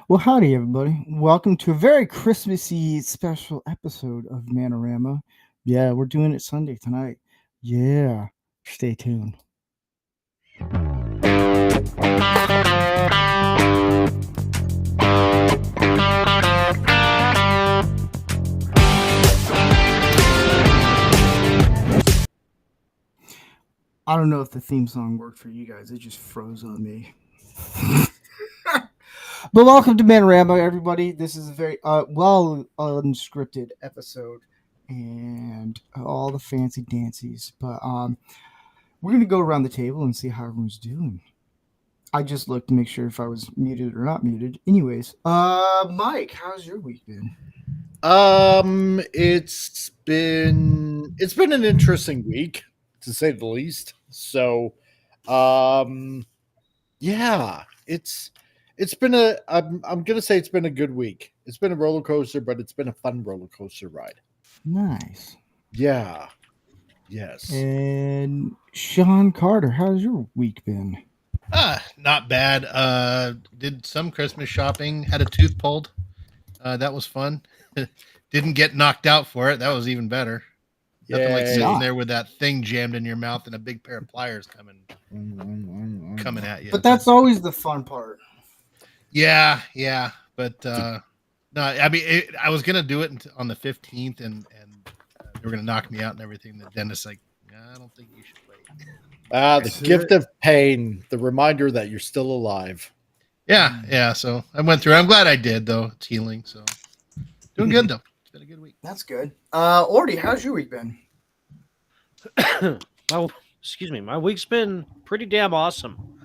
Well, howdy, everybody. Welcome to a very Christmassy special episode of Man-O-Rama. Yeah, we're doing it Sunday tonight. Yeah, stay tuned. I don't know if the theme song worked for you guys. It just froze on me. But welcome to Man-O-Rama, everybody. This is a very well unscripted episode and all the fancy dancies. But we're gonna go around the table and see how everyone's doing. I just looked to make sure if I was muted or not muted. Anyways, Mike, how's your week been? It's been an interesting week to say the least. So, um, yeah, it's been I'm gonna say it's been a good week. It's been a roller coaster, but it's been a fun roller coaster ride. Nice. Yeah. Yes. And Sean Carter, how's your week been? Not bad. Did some Christmas shopping. Had a tooth pulled. That was fun. Didn't get knocked out for it. That was even better. Nothing like sitting Yeah. there with that thing jammed in your mouth and a big pair of pliers coming at you. But that's always the fun part. Yeah. But no, I mean, I was gonna do it on the 15th, and they were gonna knock me out and everything. The dentist's like, I don't think you should wait. The gift of pain, the reminder that you're still alive. Yeah. So I went through. I'm glad I did, though. It's healing. So doing good though. It's been a good week. That's good. Ordy, how's your week been? Excuse me. My week's been pretty damn awesome.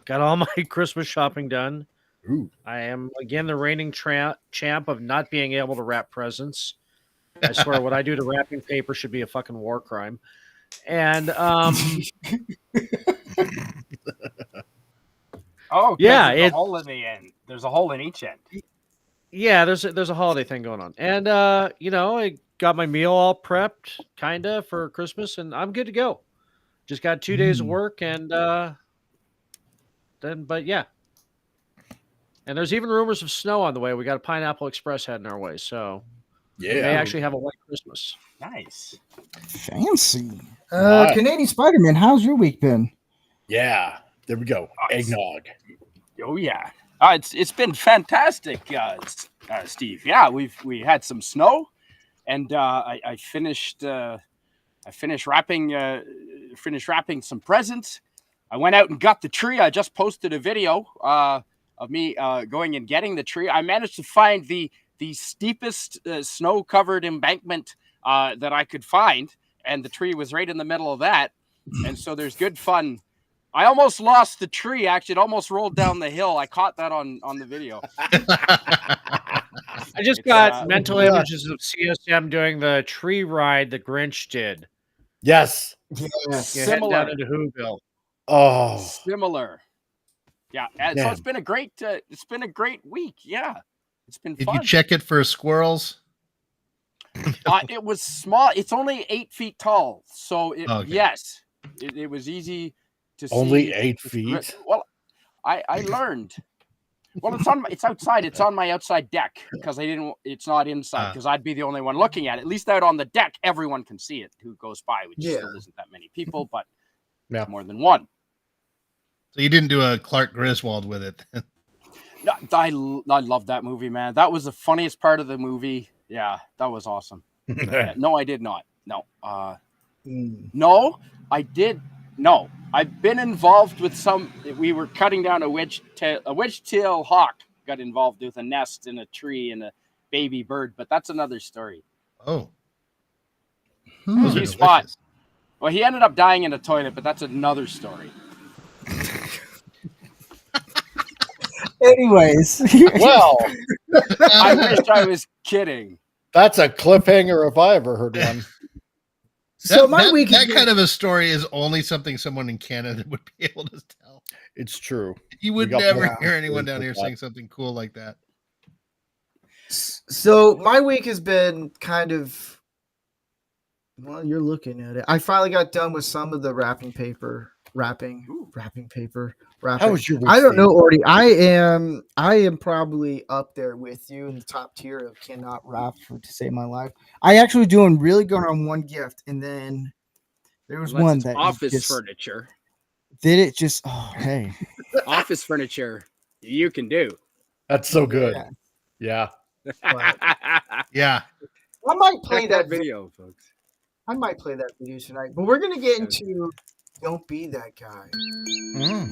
Got all my Christmas shopping done. Ooh. I am again the reigning champ of not being able to wrap presents. I swear, what I do to wrapping paper should be a fucking war crime. And Oh, yeah, there's a hole in the end. There's a hole in each end. yeah, there's a holiday thing going on, and I got my meal all prepped, kinda for Christmas, and I'm good to go. Just got 2 days of work, and but yeah. And there's even rumors of snow on the way. We got a Pineapple Express heading our way, so we may actually have a white Christmas. Nice. Fancy. Nice. Canadian Spider-Man, how's your week been? Yeah. There we go. Eggnog. Oh yeah. It's been fantastic, Steve. Yeah, we had some snow, and I finished wrapping some presents. I went out and got the tree. I just posted a video of me going and getting the tree. I managed to find the steepest snow-covered embankment that I could find, and the tree was right in the middle of that. And so there's good fun. I almost lost the tree. Actually, it almost rolled down the hill. I caught that on the video. I just got mental images of CSM doing the tree ride the Grinch did. Yes. Yeah. Yeah, heading down into Whoville. Oh. Similar. Yeah. And so it's been a great week. Yeah. It's been Did fun. you check it for squirrels? It was small. It's only 8 feet tall. So yes, it was easy to see. Only 8 feet. Well, I learned. Well, it's outside. It's on my outside deck because it's not inside because I'd be the only one looking at it. At least out on the deck, everyone can see it who goes by, which still isn't that many people, but more than one. So you didn't do a Clark Griswold with it. No, I love that movie, man. That was the funniest part of the movie. Yeah, that was awesome. No, I did not. No. No, I did. No, I've been involved with some. We were cutting down a wedge-tail hawk got involved with a nest in a tree and a baby bird, but that's another story. Oh. He's fought. Well, he ended up dying in a toilet, but that's another story. Anyways. Well, I wish I was kidding. that's a cliffhanger if I ever heard one. So my week that kind of a story is only something someone in Canada would be able to tell. It's true. You would We got never more hear anyone stories down here like that. saying something cool like that. So my week has been kind of Well, you're looking at it. I finally got done with some of the wrapping paper. Wrapping paper. How was your week, I don't know, Steve? Orty. I am probably up there with you in the top tier of cannot wrap to save my life. I actually doing really good on one gift, and then there was Unless one it's that office just furniture. did it. Just hey, Office furniture, you can do. That's so good. Yeah. Yeah. Yeah. I might play Check that that video, folks. I might play that video tonight, but we're gonna get into "Don't Be That Guy." Mm.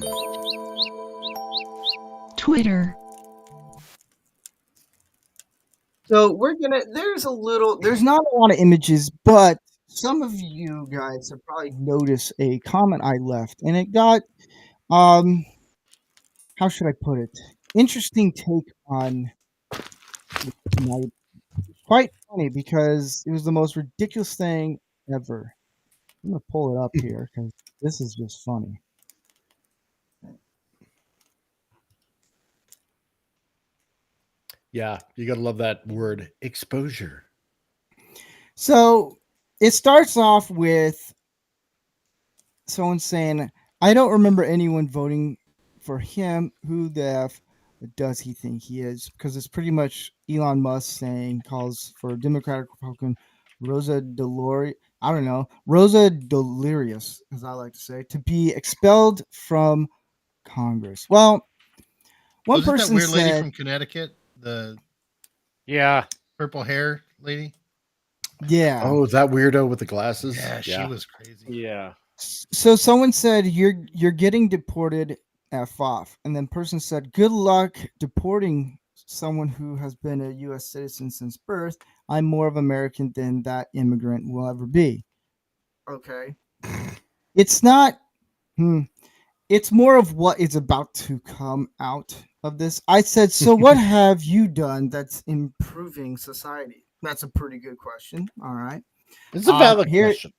Twitter. So we're gonna. There's not a lot of images, but some of you guys have probably noticed a comment I left, and it got how should I put it? Interesting take on tonight. Quite funny because it was the most ridiculous thing ever. I'm gonna pull it up here because this is just funny. Yeah, you gotta love that word, exposure. So it starts off with someone saying, "I don't remember anyone voting for him. Who the F does he think he is?" Because it's pretty much Elon Musk saying calls for Democratic Republican Rosa Delirious, I don't know, Rosa Delirious, as I like to say, to be expelled from Congress. Well, one Wasn't that person weird lady said, from Connecticut? The Yeah. purple hair lady? "Yeah." Oh, that weirdo with the glasses? Yeah, she was crazy. Yeah. So someone said you're getting deported, F off, and then person said good luck deporting someone who has been a U.S. citizen since birth. I'm more of American than that immigrant will ever be. Okay, it's not. It's more of what is about to come out of this. I said, so what have you done that's improving society? That's a pretty good question. All right. It's a valid Here question.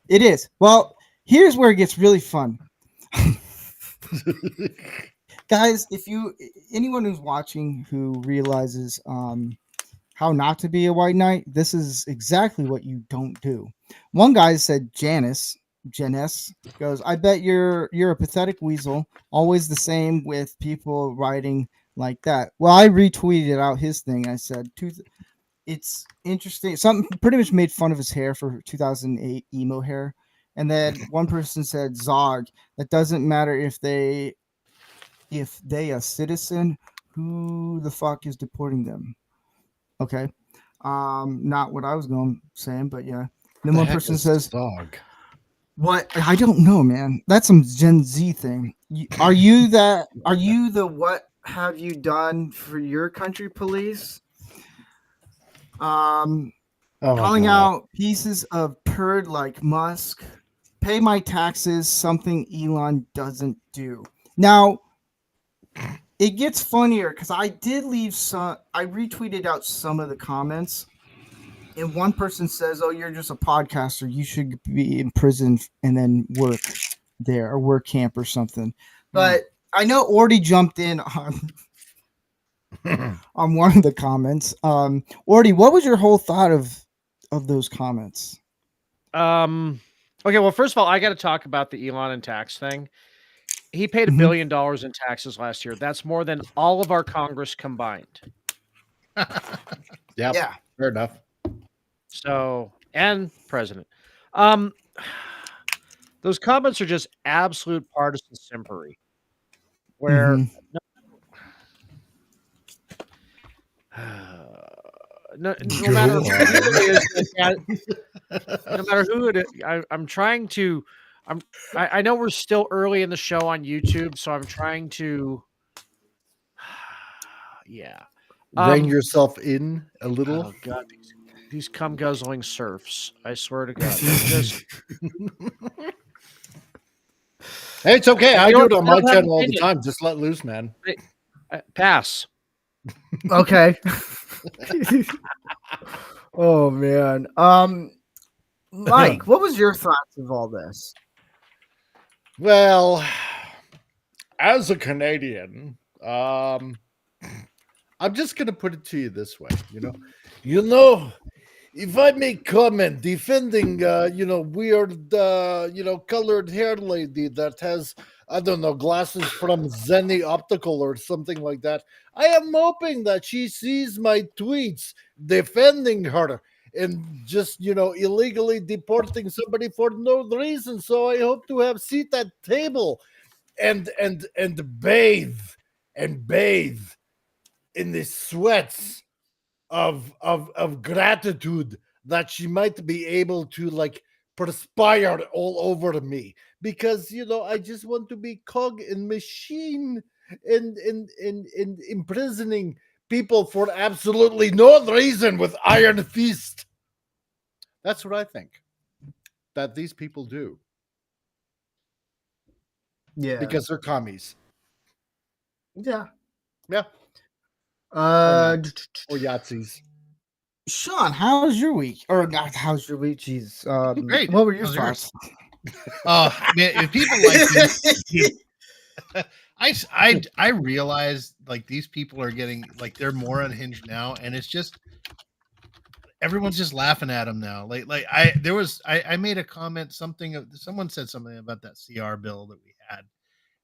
it is. Well, here's where it gets really fun. Guys, if anyone who's watching who realizes how not to be a white knight, this is exactly what you don't do. One guy said Janice goes, I bet you're a pathetic weasel, always the same with people writing like that. Well, I retweeted out his thing. I said it's interesting. Something pretty much made fun of his hair for 2008 emo hair. And then one person said Zog, that doesn't matter if they a citizen, who the fuck is deporting them? Okay. Not what I was going saying, but yeah. Then one person says dog. What? I don't know, man. That's some Gen Z thing. Are you the what have you done for your country police? Calling out pieces of turd like Musk. Pay my taxes, something Elon doesn't do. Now, it gets funnier because I did leave some. I retweeted out some of the comments, and one person says, "Oh, you're just a podcaster. You should be in prison and then work there or work camp or something." But I know Orty jumped in on one of the comments. Orty, what was your whole thought of those comments? Okay, well, first of all, I got to talk about the Elon and tax thing. He paid $1 billion in taxes last year. That's more than all of our Congress combined. Yeah, fair enough. So, and president. Those comments are just absolute partisan simpery. Where no matter who it is, no matter who it is, I'm trying to. I know we're still early in the show on YouTube, so I'm trying to. Yeah. Rein yourself in a little. Oh God, these cum guzzling serfs! I swear to God, just. Hey, it's okay. I do it on my don't have channel all the opinion. time. Just let loose, man. Pass. Okay. Oh man. Mike, what was your thoughts of all this? Well, as a Canadian, I'm just gonna put it to you this way. You know, if I make comment defending, weird, colored hair lady that has, I don't know, glasses from Zenny Optical or something like that, I am hoping that she sees my tweets defending her and just, illegally deporting somebody for no reason. So I hope to have seat at table and bathe in the sweats of gratitude that she might be able to like perspire all over me, because I just want to be cog in machine and imprisoning people for absolutely no reason with iron fist. That's what I think that these people do, Yeah. because they're commies. Yeah. Yeah. Uh, Or Yahtzees. Sean, how's your week? Or not? How's your week? Jeez. Great. What were your How's yours? thoughts? Oh man, if people like me, I realize like these people are getting like they're more unhinged now, and it's just everyone's just laughing at them now. I made a comment, someone said something about that CR bill that we had.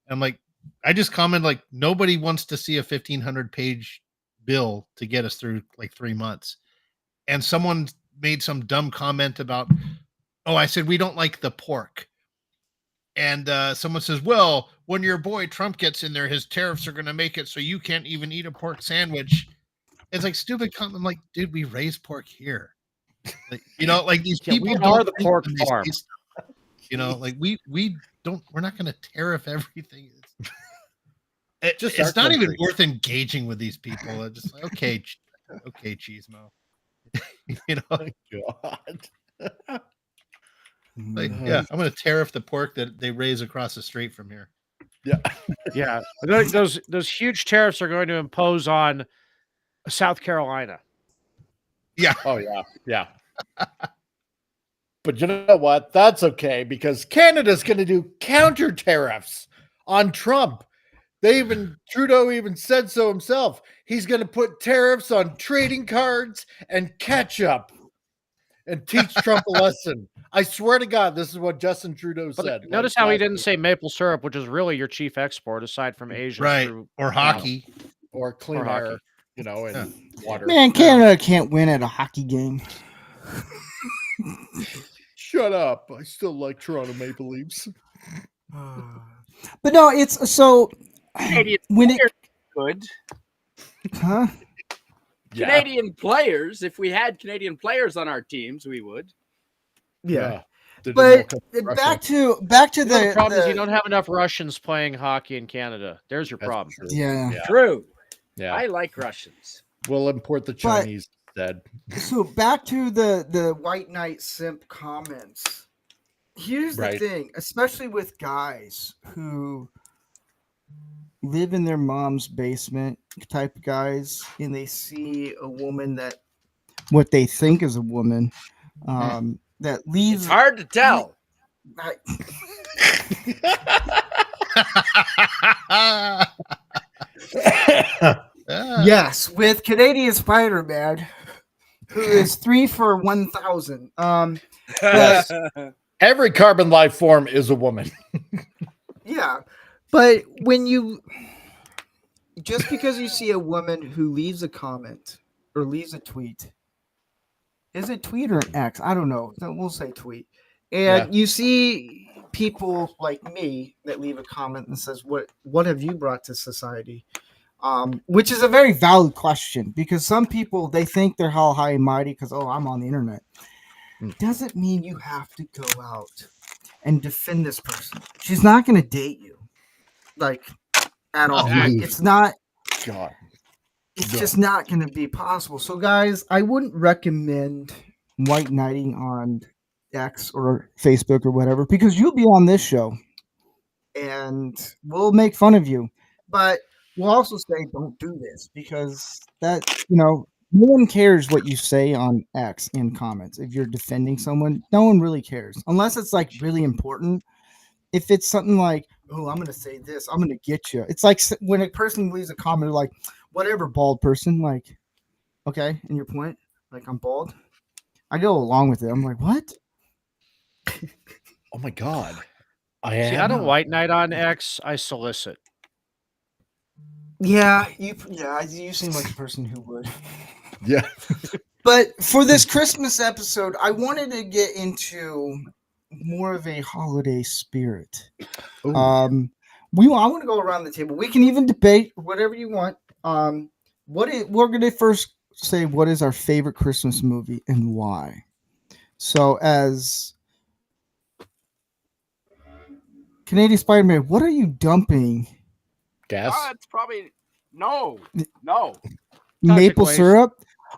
I'm like, I just commented like nobody wants to see a 1,500 page bill to get us through like 3 months. And someone made some dumb comment about, oh, I said we don't like the pork. And someone says, well, when your boy Trump gets in there, his tariffs are going to make it so you can't even eat a pork sandwich. It's like stupid comment. I'm like, dude, we raise pork here. Like, like these Yeah, people we don't are the think pork when they say farm. stuff. Like we're not going to tariff everything. Just It's our not even country. worth engaging with these people. It's just like, okay, Cheesemo. God. Like, yeah, I'm going to tariff the pork that they raise across the street from here. Yeah. Yeah, those huge tariffs are going to impose on South Carolina. Yeah. Oh yeah. Yeah. But you know what? That's okay, because Canada's going to do counter tariffs on Trump. Trudeau even said so himself. He's going to put tariffs on trading cards and ketchup and teach Trump a lesson. I swear to God, this is what Justin Trudeau But said. notice how he didn't say maple syrup, which is really your chief export aside from Asia. Right. Through, Or hockey. Or clean Or air, hockey. and water. Man, Canada can't win at a hockey game. Shut up. I still like Toronto Maple Leafs. But no, it's so Canadian when it, good. huh? Canadian players. If we had Canadian players on our teams, we would. Yeah. They didn't But all come from Russia. back to The problem is the you don't have enough Russians playing hockey in Canada. There's your That's problem. true. yeah. Yeah. True. Yeah. I like Russians. We'll import the Chinese instead. So back to the white knight simp comments. Here's the Right. thing, especially with guys who live in their mom's basement type guys, and they see a woman that what they think is a woman that leaves. It's hard to tell. Yes, with Canadian Spider-Man, who is 3 for 1,000. Yes. Every carbon life form is a woman. Yeah, but just because you see a woman who leaves a comment or leaves a tweet, is it tweet or an X? I don't know. We'll say tweet. And you see people like me that leave a comment and says, "What have you brought to society?" Which is a very valid question, because some people, they think they're all high and mighty because, oh, I'm on the internet. Doesn't mean you have to go out and defend this person. She's not going to date you, like, at all. Like, it's not. God. It's just not going to be possible. So, guys, I wouldn't recommend white knighting on X or Facebook or whatever, because you'll be on this show and we'll make fun of you. But we'll also say don't do this, because that, no one cares what you say on X in comments. If you're defending someone, no one really cares, unless it's like really important. If it's something like, oh, I'm going to say this, I'm going to get you. It's like when a person leaves a comment like, whatever, bald person, like, okay, and your point, like, I'm bald. I go along with it. I'm like, what? Oh my god. See, I don't white knight on X. I solicit. Yeah, you seem like a person who would. Yeah. But for this Christmas episode, I wanted to get into more of a holiday spirit. Ooh. I want to go around the table. We can even debate whatever you want. We're going to first say what is our favorite Christmas movie and why. So, as Canadian Spider-Man, what are you dumping? Gas. It's probably no. Maple waste. syrup?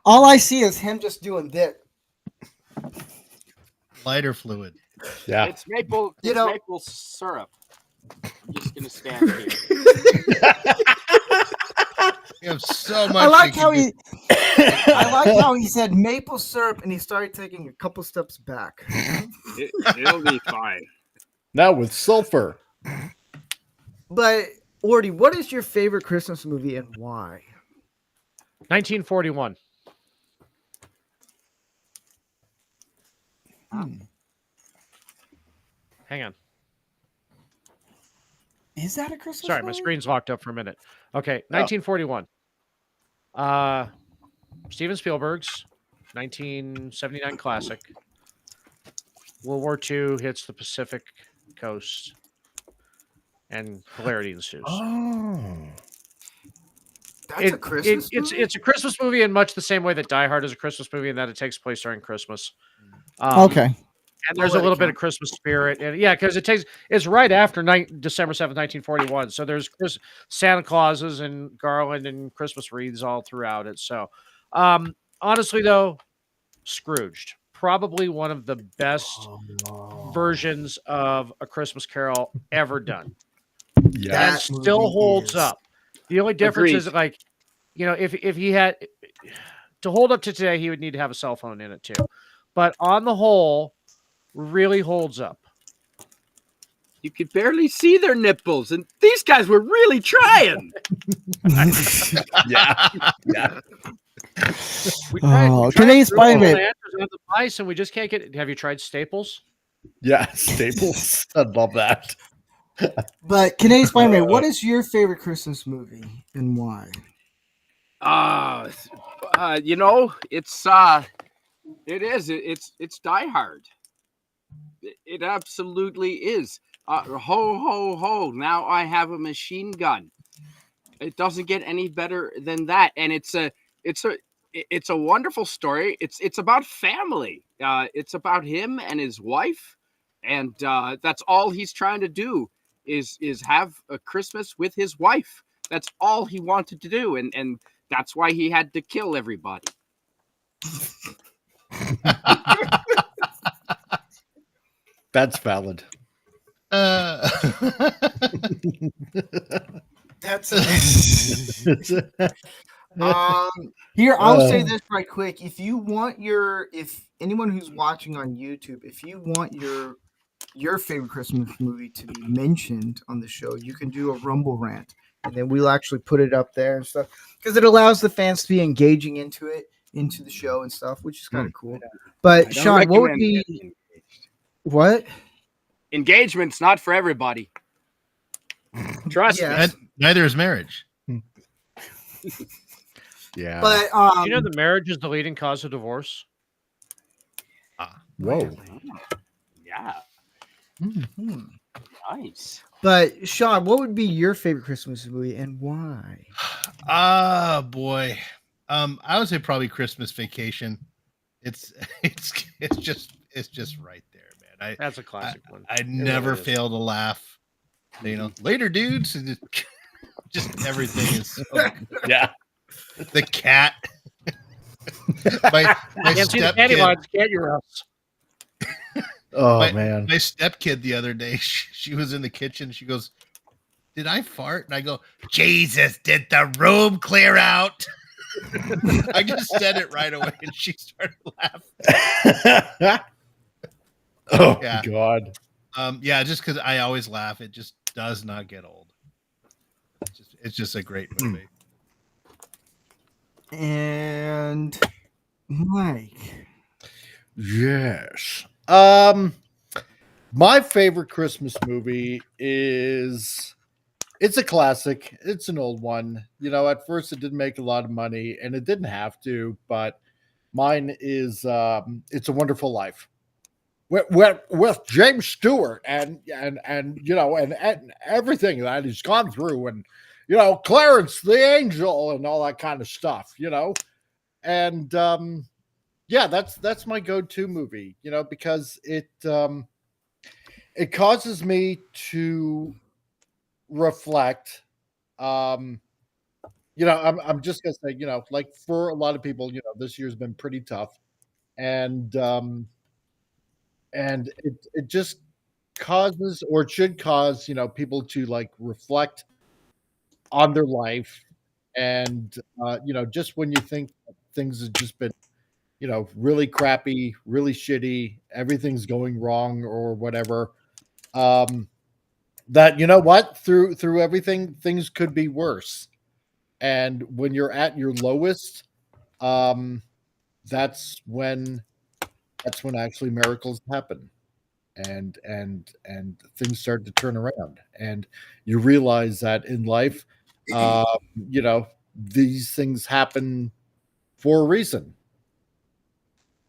All I see is him just doing that. Lighter fluid. Yeah. It's maple. You It's know- maple syrup. I'm just gonna stand here. You have so much. I like you how can he. I like how he said maple syrup, and he started taking a couple steps back. It'll be fine. Now with sulfur. But Ordy, what is your favorite Christmas movie and why? 1941. Hang on. Is that a Christmas Sorry, my movie? screen's locked up for a minute. Okay, 1941. Steven Spielberg's 1979 classic. World War II hits the Pacific coast, and hilarity ensues. Oh. That's a Christmas movie? It's a Christmas movie in much the same way that Die Hard is a Christmas movie, and that it takes place during Christmas. Okay. And there's I'll a let little it bit count. of Christmas spirit, and yeah, because it's right after December 7th, 1941. So there's Santa Clauses and garland and Christmas wreaths all throughout it. So, honestly though, Scrooged, probably one of the best versions of A Christmas Carol ever done. Yeah. That And still movie holds is- up. The only difference is Agreed. like, if he had to hold up to today, he would need to have a cell phone in it too. But on the whole, really holds up. You could barely see their nipples, and these guys were really trying. Yeah. Yeah. We tried, Oh, we tried Canadian Google Spider-Man. answers on the device, and we just can't get. Have you tried Staples? Yeah. Staples. I love that. But Canadian Spider-Man, what is your favorite Christmas movie and why? It's Die Hard. It absolutely is. Ho ho ho! Now I have a machine gun. It doesn't get any better than that, and it's a wonderful story. It's about family. It's about him and his wife, and that's all he's trying to do is have a Christmas with his wife. That's all he wanted to do, and that's why he had to kill everybody. That's valid. That's here. I'll say this right quick. If anyone who's watching on YouTube, if you want your favorite Christmas movie to be mentioned on the show, you can do a Rumble rant, and then we'll actually put it up there and stuff because it allows the fans to be engaging into the show and stuff, which is kind of cool. But I don't Sean, what would recommend be getting what? engagement's not for everybody. Trust Yeah. me. Neither is marriage. Yeah. But Do you know the marriage is the leading cause of divorce? Whoa. Yeah. hmm. Nice. But Sean, what would be your favorite Christmas movie and why? Ah, boy. I would say probably Christmas Vacation. It's just right there, man. That's a classic one. I never really is. fail to laugh. Later, dudes. And just everything is Yeah. the cat. my Can't see the panty stepkid, lines, can't you, Russ? Oh My- man. my stepkid the other day, she was in the kitchen. She goes, "Did I fart?" And I go, "Jesus, did the room clear out?" I just said it right away, and she started laughing. Oh Yeah. God. Yeah, just because I always laugh, it just does not get old. It's just a great movie. And Mike. Yes. My favorite Christmas movie is it's a classic. It's an old one. You know, at first it didn't make a lot of money and it didn't have to, but mine is It's a Wonderful Life. With James Stewart and you know and everything that he's gone through and you know Clarence the Angel and all that kind of stuff, you know. And yeah, that's my go-to movie, you know, because it causes me to reflect. Um, you know, I'm just gonna say, you know, like for a lot of people, you know, this year's been pretty tough, and it just causes or it should cause you know people to like reflect on their life, and you know, just when you think things have just been you know really crappy, really shitty, everything's going wrong or whatever. Um, that you know what through everything things could be worse, and when you're at your lowest, um that's when actually miracles happen, and things start to turn around, and you realize that in life, uh you know, these things happen for a reason,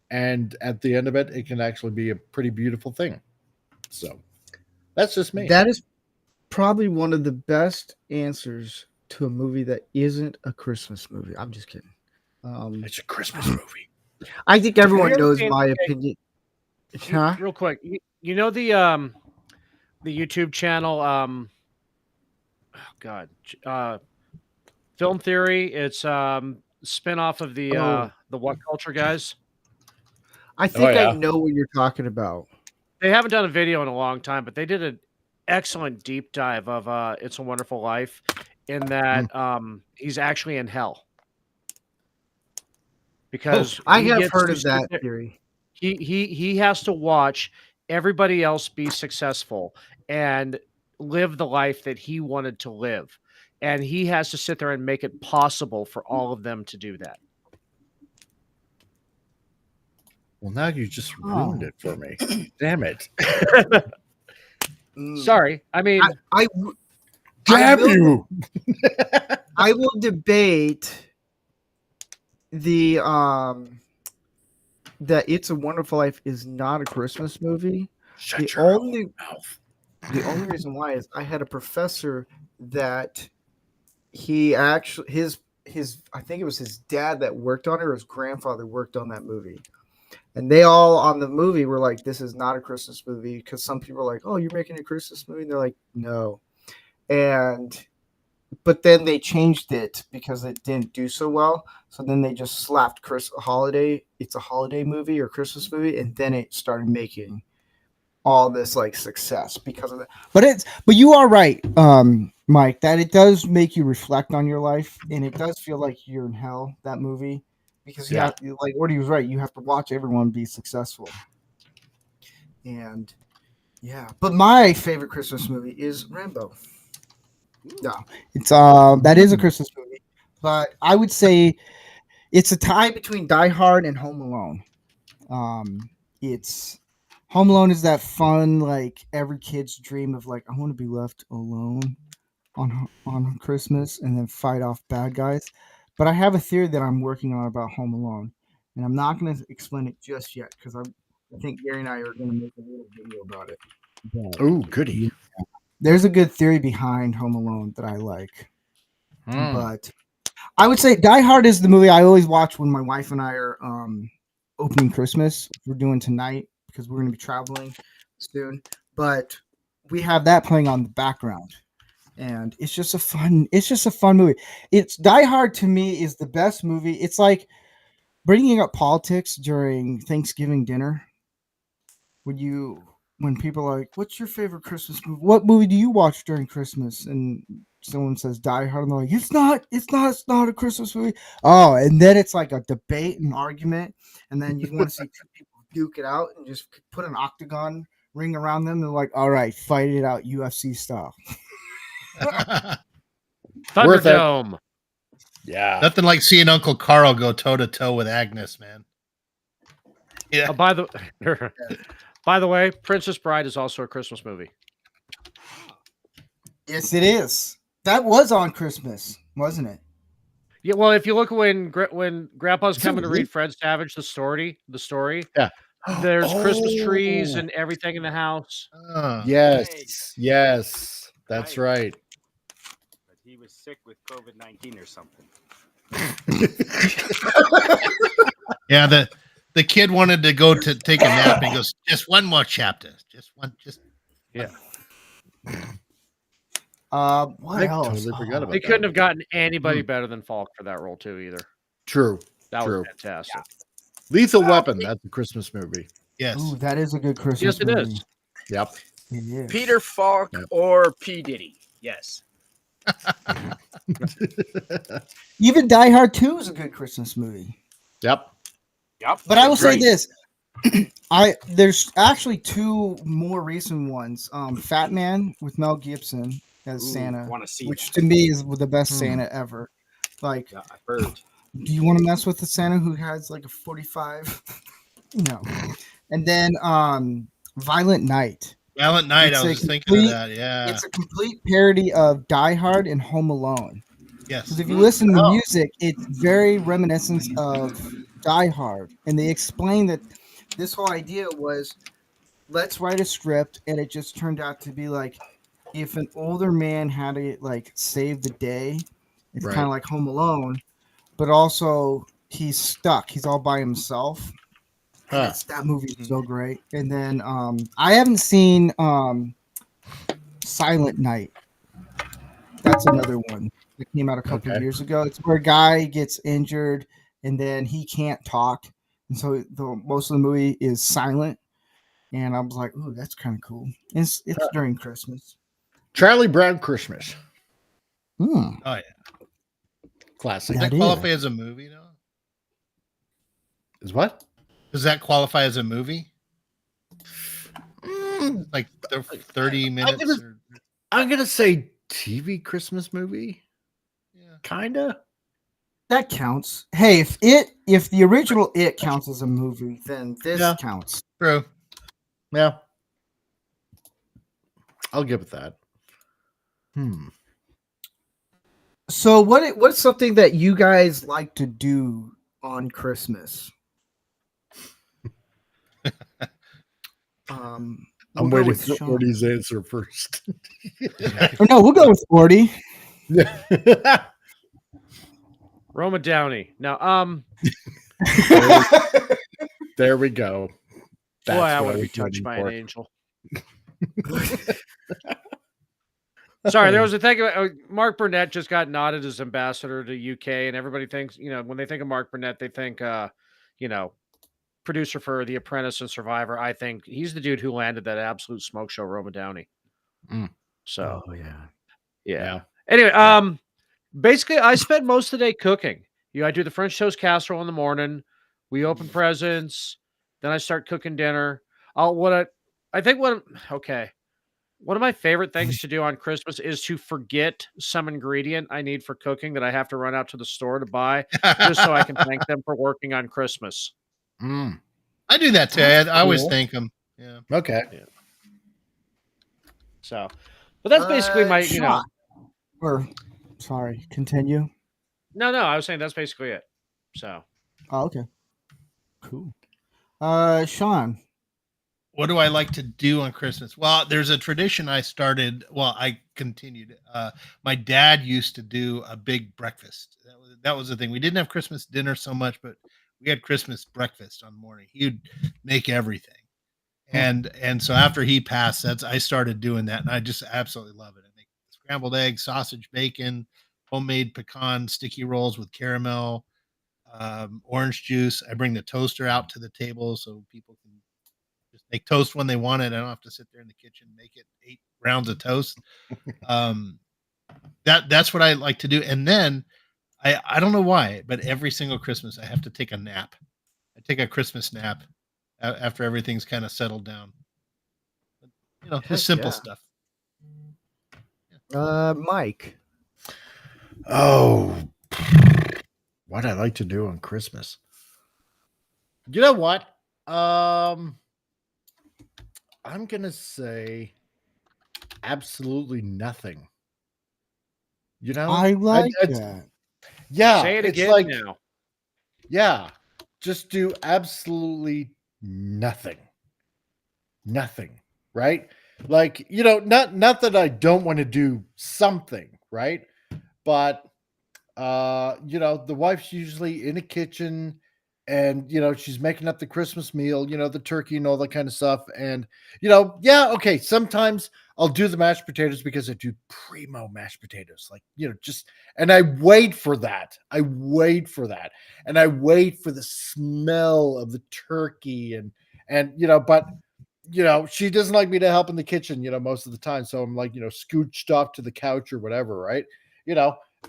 and at the end of it it can actually be a pretty beautiful thing. So that's just me. That is probably one of the best answers to a movie that isn't a Christmas movie. I'm just kidding. It's a Christmas movie. I think everyone Have you ever knows seen- my okay, opinion. Huh? Real quick, you know the YouTube channel oh God, Film Theory. It's spin off of the What Culture guys. I think yeah. I know what you're talking about. They haven't done a video in a long time, but they did an excellent deep dive of It's a Wonderful Life, in that he's actually in hell because I he have gets heard to of sit that there- theory. He has to watch everybody else be successful and live the life that he wanted to live, and he has to sit there and make it possible for all of them to do that. Well, now you just ruined it for me. Damn it. Sorry, I mean, I Damn will- you. I will debate the that It's a Wonderful Life is not a Christmas movie. Shut The your only mouth. the only reason why is I had a professor that he actually his I think it was his dad that worked on it or his grandfather worked on that movie. And they all on the movie were like, this is not a Christmas movie, because some people are like, oh, you're making a Christmas movie? And they're like, no. But then they changed it because it didn't do so well. So then they just slapped it's a holiday movie or Christmas movie, and then it started making all this like success because of that. But you are right, Mike, that it does make you reflect on your life, and it does feel like you're in hell, that movie. Because like Ordy was right, you have to watch everyone be successful. And yeah, but my favorite Christmas movie is Rambo. No, it's that is a Christmas movie, but I would say it's a tie between Die Hard and Home Alone. It's Home Alone is that fun, like every kid's dream of like I want to be left alone on Christmas and then fight off bad guys. But I have a theory that I'm working on about Home Alone, and I'm not going to explain it just yet because I think Gary and I are going to make a little video about it. But Oh, goody. there's a good theory behind Home Alone that I like. But I would say Die Hard is the movie I always watch when my wife and I are opening Christmas. We're doing tonight because we're going to be traveling soon. But we have that playing on the background. And it's just a fun movie. It's Die Hard to me is the best movie. It's like bringing up politics during Thanksgiving dinner. When people are like, what's your favorite Christmas movie? What movie do you watch during Christmas? And someone says Die Hard, and they're like, it's not a Christmas movie. Oh, and then it's like a debate and argument, and then you want to see two people duke it out and just put an octagon ring around them. They're like, all right, fight it out UFC style. Thunderdome. Yeah. Nothing like seeing Uncle Carl go toe to toe with Agnes, man. Yeah. Oh, by the way, Princess Bride is also a Christmas movie. Yes, it is. That was on Christmas, wasn't it? Yeah, well, if you look when Grandpa's Is it coming to really? read Fred Savage the story, Yeah. there's Christmas trees Oh, and everything in the house. yes, yes, that's right. But he was sick with COVID-19 or something. Yeah, the kid wanted to go to take a nap and he goes, just one more chapter. Just Yeah. What I else? totally forgot about They couldn't that. have gotten anybody better than Falk for that role too either. True, That true. was fantastic. Lethal Weapon. That's a Christmas movie. yes. Ooh, that is a good Christmas Yes, it movie. is. Yep. It is. Peter Falk Yep. or P. Diddy. Yes. Even Die Hard 2 is a good Christmas movie. Yep. Yep. But I will say Great. this. There's actually two more recent ones. Fat Man with Mel Gibson as Ooh, Santa, want to see which that. to me is the best Hmm. Santa ever. Like, Yeah, I've heard. do you want to mess with the Santa who has like a 45? No. And then Violent Night. Violent Night, It's I a was just thinking of complete- that. Yeah. It's a complete parody of Die Hard and Home Alone. Yes. Because if you listen to the Oh. music, it's very reminiscent of Die Hard. And they explain that this whole idea was, let's write a script, and it just turned out to be like, if an older man had to like save the day, it's Right. kind of like Home Alone, but also he's stuck. He's all by himself. And Huh. that movie is so great. And then I haven't seen Silent Night. That's another one that came out a couple of Okay. years ago. It's where a guy gets injured and then he can't talk, and so most of the movie is silent. And I was like, "Ooh, that's kind of cool." It's during Christmas. Charlie Brown Christmas. Hmm. Oh yeah. Classic. Does That that is. qualify as a movie though? Is what? Does that qualify as a movie? Like 30 minutes or I'm gonna say TV Christmas movie. yeah. Kinda. That counts. Hey, if the original It counts as a movie, then this Yeah. counts. True. Yeah. I'll give it that. So what's something that you guys like to do on Christmas? I'm we'll go waiting with for Sean. Ordy's answer first. Or no, we'll go with Ordy. Roma Downey. Now, There we go. boy, I what want to be was touched waiting by for. an angel. Sorry, there was a thing about Mark Burnett just got nodded as ambassador to UK, and everybody thinks, when they think of Mark Burnett, they think, producer for The Apprentice and Survivor. I think he's the dude who landed that absolute smoke show, Roma Downey. Mm. So, yeah. yeah. Anyway, basically, I spend most of the day cooking. I do the French toast casserole in the morning. We open presents. Then I start cooking dinner. One of my favorite things to do on Christmas is to forget some ingredient I need for cooking that I have to run out to the store to buy, just so I can thank them for working on Christmas. Mm. I do that too. That's I always cool. thank them. Yeah. Okay. So, but that's basically my, Sean. Or, sorry, continue. No, I was saying that's basically it. So, Oh, okay. Cool. Sean. What do I like to do on Christmas? Well, there's a tradition I started. Well, I continued. My dad used to do a big breakfast. That was the thing. We didn't have Christmas dinner so much, but we had Christmas breakfast on the morning. He would make everything. And so after he passed, I started doing that, and I just absolutely love it. I make scrambled eggs, sausage, bacon, homemade pecan sticky rolls with caramel, orange juice. I bring the toaster out to the table so people can just make toast when they want it. I don't have to sit there in the kitchen and make it 8 rounds of toast. That's what I like to do. And then I don't know why, but every single Christmas I have to take a nap. I take a Christmas nap after everything's kind of settled down. Just simple stuff. Mike. Oh, what I like to do on Christmas. You know what? I'm gonna say absolutely nothing. You know, I like that. yeah, Say it it's again like, now. yeah, just do absolutely nothing. Nothing, right? Like, not that I don't want to do something, right? But the wife's usually in the kitchen and she's making up the Christmas meal, the turkey and all that kind of stuff. And yeah, okay, sometimes I'll do the mashed potatoes because I do primo mashed potatoes. Like, and I wait for that. And I wait for the smell of the turkey and but she doesn't like me to help in the kitchen, most of the time. So I'm like, scooched off to the couch or whatever, right?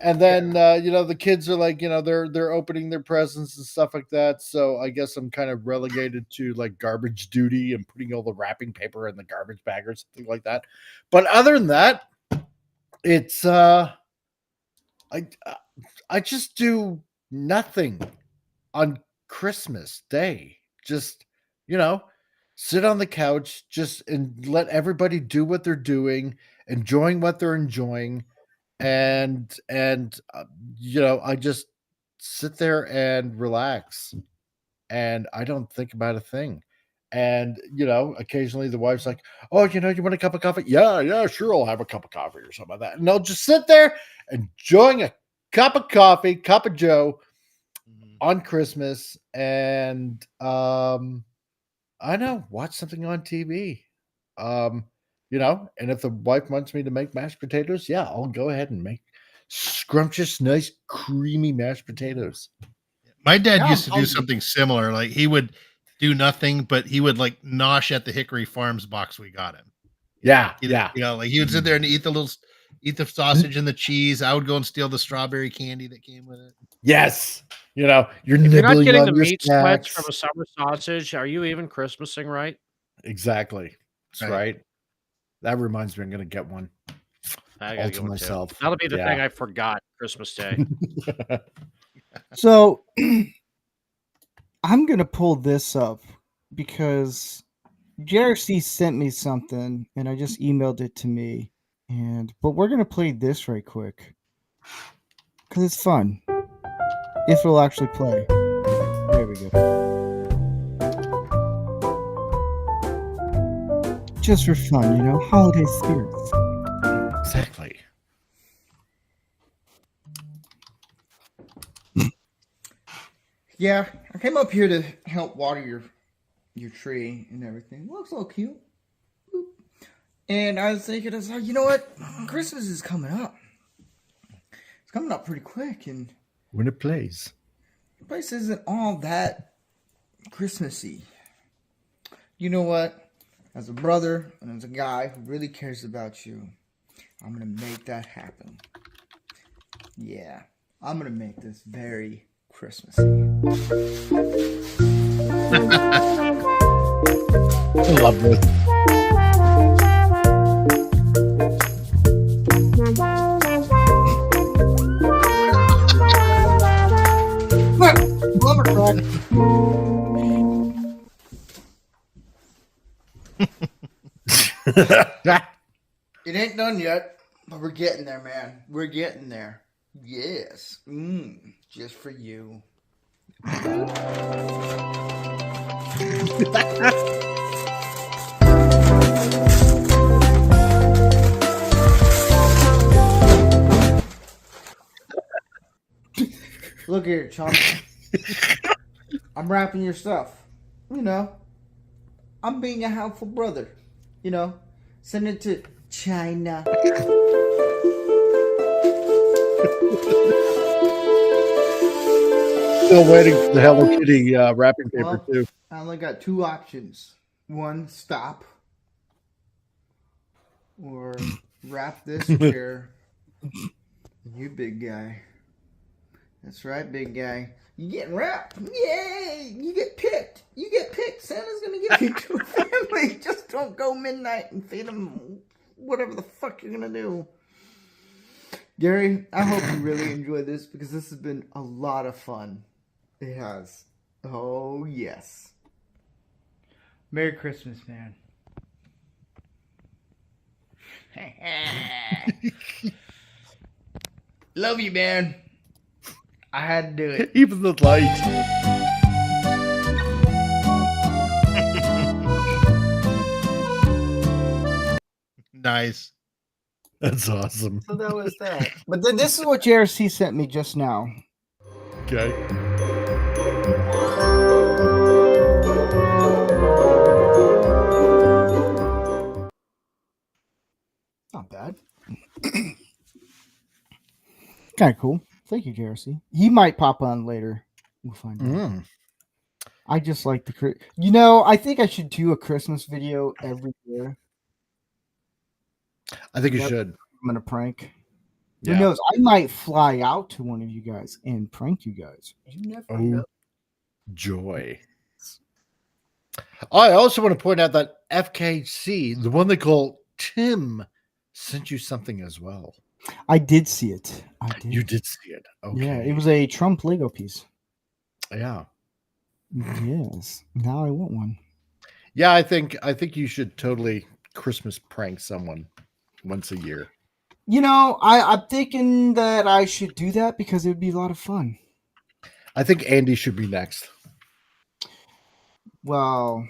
And then the kids are like, they're opening their presents and stuff like that. So I guess I'm kind of relegated to like garbage duty and putting all the wrapping paper in the garbage bag or something like that. But other than that, it's I just do nothing on Christmas Day. Just, sit on the couch just and let everybody do what they're doing, enjoying what they're enjoying. And I just sit there and relax, and I don't think about a thing. And occasionally the wife's like, "Oh, you want a cup of coffee?" Yeah, sure, I'll have a cup of coffee or something like that. And I'll just sit there enjoying a cup of coffee, cup of Joe on Christmas, and I know, watch something on TV. And if the wife wants me to make mashed potatoes, yeah, I'll go ahead and make scrumptious, nice, creamy mashed potatoes. My dad Yeah, used to do I'll- something similar. Like he would do nothing, but he would like nosh at the Hickory Farms box we got him. Yeah, He, yeah. like he would sit there and eat the sausage and the cheese. I would go and steal the strawberry candy that came with it. Yes. You're If you're not nibbling getting on the your meat sweats snacks. from a summer sausage, are you even Christmasing right? Exactly. That's Right. right. That reminds me, I'm going to get one. I All gotta to get one myself. too. That'll be the Yeah. thing I forgot Christmas Day. So I'm gonna pull this up because JRC sent me something and I just emailed it to me. But we're gonna play this right quick because it's fun. If it'll actually play. There we go. Just for fun, holiday spirits. Exactly. Yeah, I came up here to help water your tree and everything. Looks all cute. Boop. And I was thinking, you know what? Christmas is coming up. It's coming up pretty quick, and When it plays. the place isn't all that Christmassy. You know what? As a brother and as a guy who really cares about you, I'm gonna make that happen. Yeah, I'm gonna make this very Christmassy. I love this. It ain't done yet, but we're getting there, man. We're getting there. Yes. Just for you. Look here, chump. I'm wrapping your stuff. I'm being a helpful brother. Send it to China. Still waiting for the Hello Kitty wrapping paper, Well, too. I only got two options. One, stop. Or wrap this chair. You big guy. That's right, big guy. You getting wrapped. Yay! You get picked. You get picked. Santa's gonna give you to a family. Just don't go midnight and feed them whatever the fuck you're gonna do. Gary, I hope you really enjoyed this because this has been a lot of fun. It has. Oh, yes. Merry Christmas, man. Love you, man. I had to do it. Even the light. Nice. That's awesome. So that was that. But then this is what JRC sent me just now. Okay. Not bad. Kind of cool. Thank you, JRC. He might pop on later. We'll find out. Mm. I just like the I think I should do a Christmas video every year. I think you Yep. should. I'm gonna prank. Yeah. Who knows? I might fly out to one of you guys and prank you guys. You never Oh, know. joy. I also want to point out that FKC, the one they call Tim, sent you something as well. I did see it. I did. You did see it. Okay. Yeah, it was a Trump Lego piece. Yeah. Yes. Now I want one. Yeah, I think you should totally Christmas prank someone once a year. I'm thinking that I should do that because it would be a lot of fun. I think Andy should be next. Well,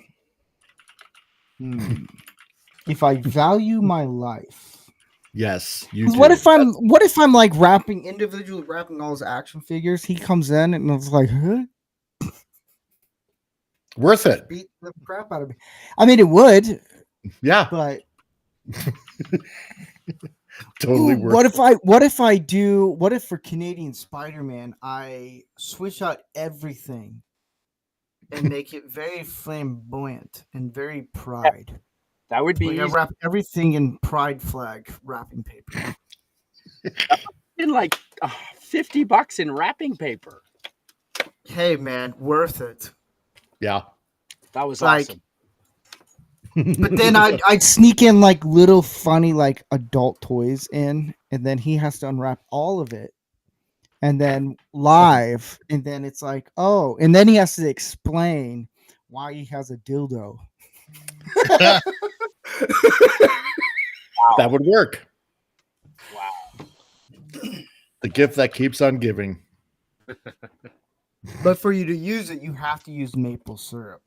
if I value my life, Yes, you 'cause do. what if I'm like individually wrapping all his action figures? He comes in and it's like, huh? Worth it. Beat the crap out of me. I mean, it would, Yeah, but totally worth what it. what if for Canadian Spider-Man I switch out everything and make it very flamboyant and very pride? That would be Like I easy. wrap everything in pride flag wrapping paper. In like $50 in wrapping paper. Hey man, worth it. Yeah. That was Like- awesome. But then I'd sneak in like little funny like adult toys in, and then he has to unwrap all of it, and then live, and then it's like, oh, and then he has to explain why he has a dildo. That would work. Wow. The gift that keeps on giving. But for you to use it, you have to use maple syrup.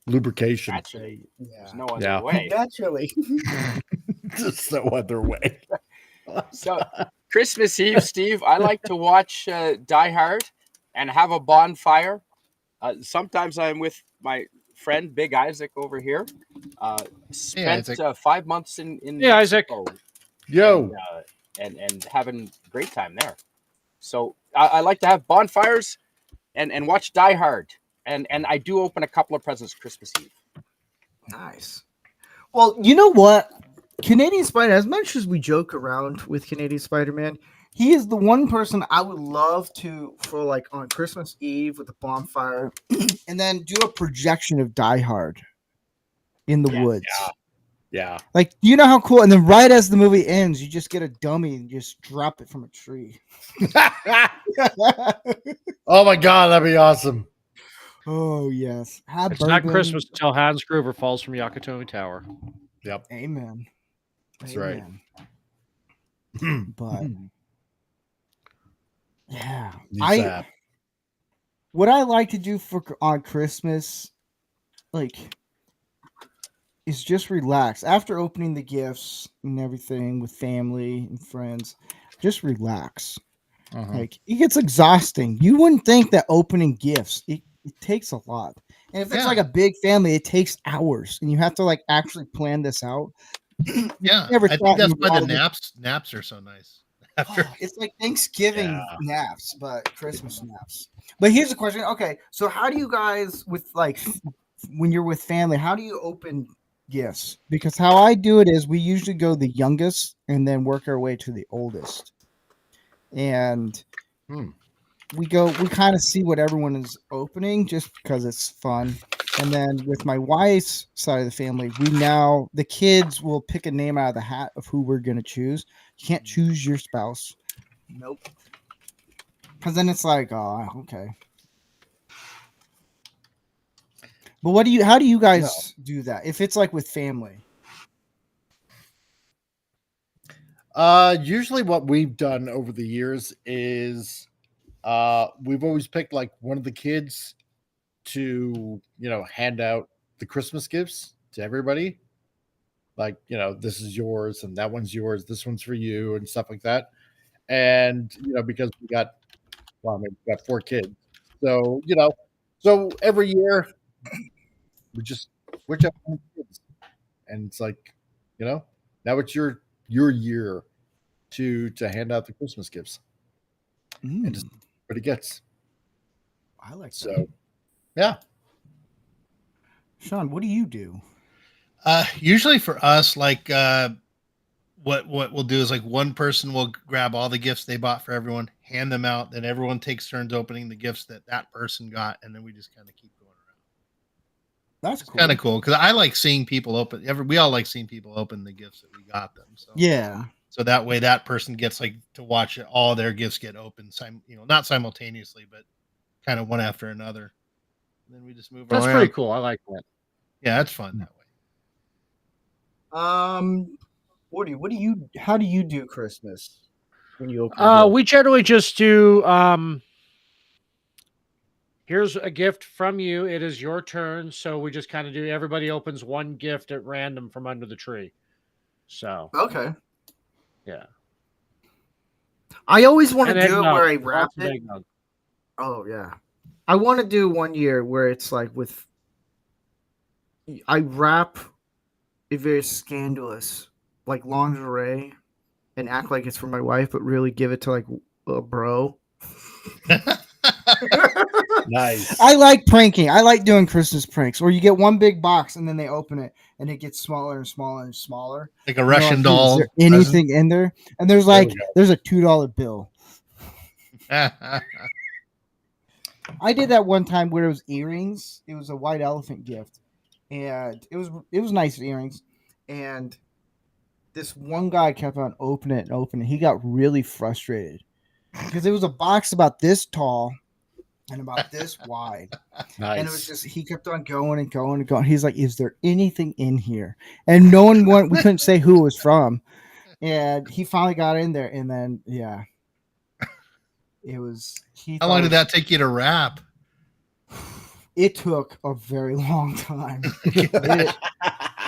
Lubrication. Naturally, Yeah. there's no other Yeah. way. Naturally. There's no other way. So Christmas Eve, Steve, I like to watch Die Hard and have a bonfire. Sometimes I'm with my friend Big Isaac over here. Spent Isaac. 5 months in Yeah, Isaac. Mexico Yo. and having a great time there. So I like to have bonfires and watch Die Hard. And I do open a couple of presents Christmas Eve. Nice. Well, you know what? Canadian Spider, as much as we joke around with Canadian Spider-Man, he is the one person I would love to, for like on Christmas Eve with a bonfire, and then do a projection of Die Hard in the woods. Yeah. Like, you know how cool? And then right as the movie ends, you just get a dummy and just drop it from a tree. Oh my God, that'd be awesome. Oh, yes. Have It's not bourbon. Christmas until Hans Gruber falls from Yakatomi Tower. Yep. Amen. That's right. But yeah, Use that. what I like to do on Christmas, like, is just relax after opening the gifts and everything with family and friends. Just relax. Uh-huh. Like, it gets exhausting. You wouldn't think that opening gifts it takes a lot, and if it's Yeah. like a big family, it takes hours, and you have to like actually plan this out. Yeah, Never I thought think that's you'd why the bother- naps are so nice. After It's like Thanksgiving Yeah. naps, but Christmas naps. But here's the question. Okay, so how do you guys when you're with family, how do you open gifts? Because how I do it is we usually go the youngest and then work our way to the oldest. And we kind of see what everyone is opening just because it's fun. And then with my wife's side of the family, the kids will pick a name out of the hat of who we're going to choose. You can't choose your spouse. Nope. Because then it's like, oh, okay. But how do you guys do that if it's like with family? Usually what we've done over the years is we've always picked like one of the kids to, hand out the Christmas gifts to everybody. Like, this is yours and that one's yours, this one's for you and stuff like that. And, because we got 4 kids. So, so every year we just switch up one of the kids. And it's like, now it's your year to hand out the Christmas gifts. And just what it gets. I like that. So, yeah. Sean, what do you do? Usually for us, like what we'll do is like one person will grab all the gifts they bought for everyone, hand them out, then everyone takes turns opening the gifts that person got, and then we just kind of keep going around. That's cool. Kind of cool because I like seeing people open. We all like seeing people open the gifts that we got them. So Yeah. So that way, that person gets like to watch all their gifts get opened. Not simultaneously, but kind of one after another. And then we just move. That's around. pretty cool. I like that. Yeah, that's fun that way. How do you do Christmas when you open? We generally just do. Here's a gift from you. It is your turn. So we just kind of do. Everybody opens one gift at random from under the tree. So Okay. Yeah. I always want to And do it eggnog. where I Lots wrap of it. eggnog. Oh yeah. I want to do one year where it's like I wrap a very scandalous like lingerie and act like it's for my wife, but really give it to like a bro. Nice. I like pranking. I like doing Christmas pranks where you get one big box and then they open it and it gets smaller and smaller and smaller. Like a Russian Like, doll. is there anything in there? And there's There we like go. there's a $2 bill. I did that one time where it was earrings. It was a white elephant gift, and it was nice earrings. And this one guy kept on opening it and opening it. He got really frustrated because it was a box about this tall and about this wide. Nice. And it was just, he kept on going and going and going. He's like, is there anything in here? And no one we couldn't say who it was from. And he finally got in there. And then, yeah, it was. How long did that take you to wrap? It took a very long time.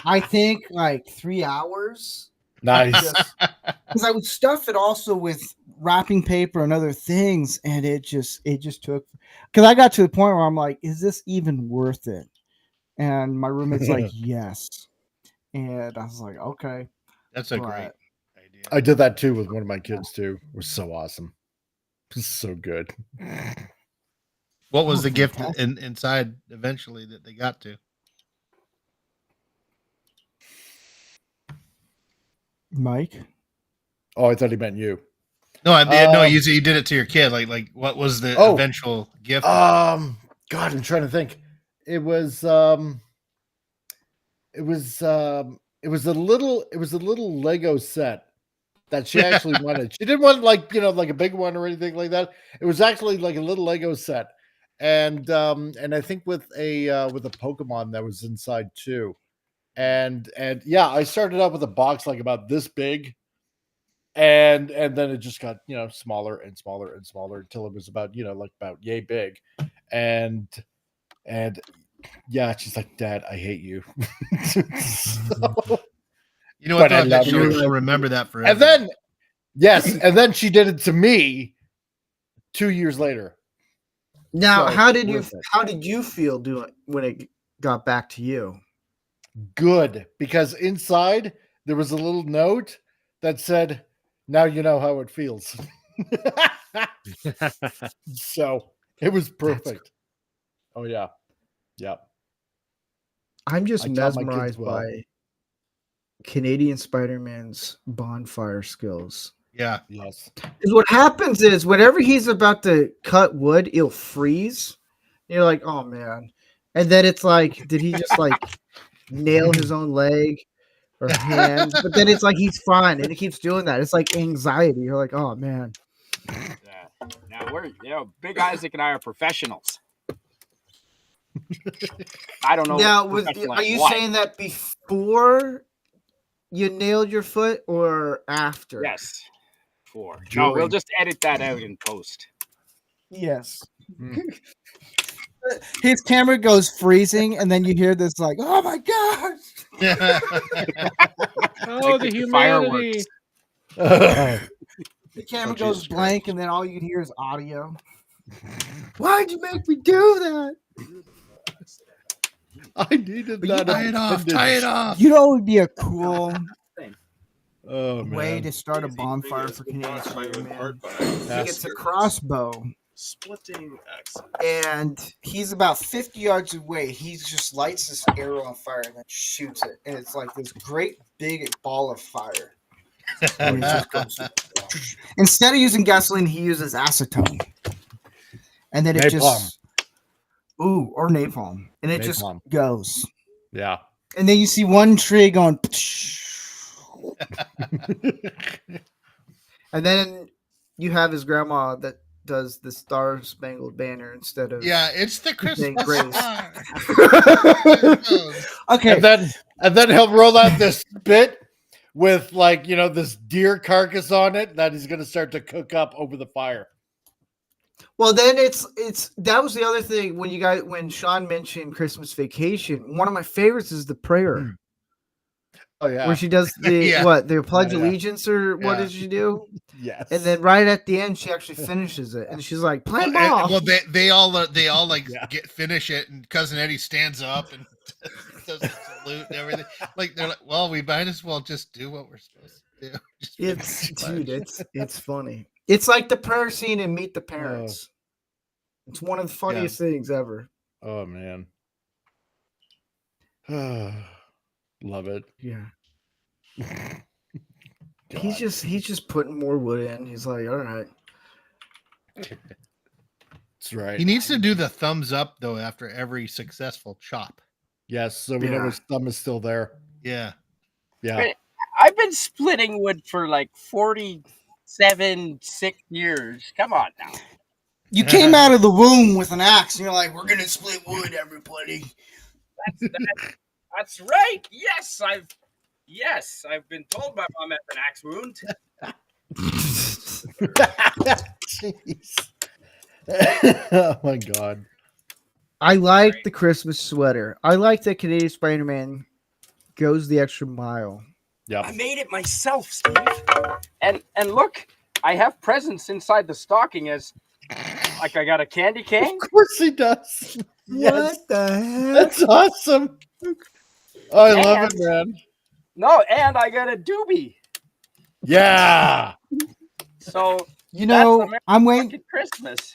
I think like 3 hours. Nice. Because I would stuff it also with wrapping paper and other things, and it just took. Because I got to the point where I'm like, is this even worth it? And my roommate's like, yes. And I was like, okay. That's a great idea. I did that too with one of my kids too. It was so awesome. It was so good. What was Oh, the gift fantastic. inside eventually that they got to? Mike? Oh, I thought he meant you. No, I did. No, you did it to your kid. Like what was the eventual gift? God, I'm trying to think. It was a little Lego set that she actually wanted. She didn't want like a big one or anything like that. It was actually like a little Lego set, and I think with a Pokemon that was inside too, and yeah, I started out with a box like about this big, and then it just got smaller and smaller and smaller until it was about about yay big, and yeah, she's like, Dad, I hate you. So, You know what? But I love She'll you. remember that forever. and then yes, and then she did it to me 2 years later. Now, So, how did worth it. you feel doing when it got back to you? Good, because inside there was a little note that said, "Now you know how it feels." So it was perfect. Oh yeah, yeah. I'm just I taught my kids mesmerized well. by Canadian Spider-Man's bonfire skills. Yeah. Yes. Because what happens is whenever he's about to cut wood, it'll freeze. You're like, oh man. And then it's like, did he just like nail his own leg or hand? But then it's like he's fine and he keeps doing that. It's like anxiety. You're like, oh man. Yeah. Now we're Big Isaac and I are professionals. I don't know. Now, professional are at you what. saying that before you nailed your foot or after? Yes. 4. No, we'll During. just edit that out in post. Yes. Hmm. His camera goes freezing, and then you hear this like, "Oh my gosh!" Oh, Like the the humanity. fireworks. The camera Oh, goes Jesus blank, Christ. and then all you can hear is audio. Why'd you make me do that? I needed But you that. know- Tie it off. appendage. Tie it off. You know, it would be a cool Oh way man. to start a bonfire for Canadian Spider-Man. He Yeah. gets a crossbow, Splitting X. and he's about 50 yards away. He just lights this arrow on fire and then shoots it, and it's like this great big ball of fire. And it just goes. Instead of using gasoline, he uses acetone, and then it Napalm. just or napalm, and it just Napalm. goes. Yeah. And then you see one tree going, and then you have his grandma that does the Star Spangled Banner instead of Yeah, it's the Thank Christmas Grace. star. Okay, And then he'll roll out this spit with like, this deer carcass on it that he's gonna start to cook up over the fire. well then it's that was the other thing when Sean mentioned Christmas Vacation. One of my favorites is the prayer Oh yeah. where she does the Yeah. the Pledge Yeah. Allegiance or what Yeah. did she do? Yes. And then right at the end she actually finishes it and she's like, "Play ball." Well, they all like Yeah. finish it, and Cousin Eddie stands up and does the salute and everything. Like they're like, well, we might as well just do what we're supposed to do. Just It's finish the pledge. it's funny. It's like the prayer scene in Meet the Parents. It's one of the funniest things ever. Oh man. Love it. Yeah. He's just putting more wood in. He's like, all right. That's right. He needs to do the thumbs up though after every successful chop. Yes, so we know Yeah. his thumb is still there. Yeah. Yeah. Right. I've been splitting wood for like 47, 6 years. Come on now. You came out of the womb with an axe, and you're like, "We're gonna split wood, everybody." That's right. Yes, I've been told my mom has an axe wound. Jeez. Oh my god. I like the Christmas sweater. I like that Canadian Spider-Man goes the extra mile. I Yep. made it myself, Steve. And look, I have presents inside the stocking as like I got a candy cane. Of course he does. Yes. What the heck? That's awesome. Oh, I love it, And- man. No, and I got a doobie. Yeah. So You know, American I'm waiting. fucking Christmas.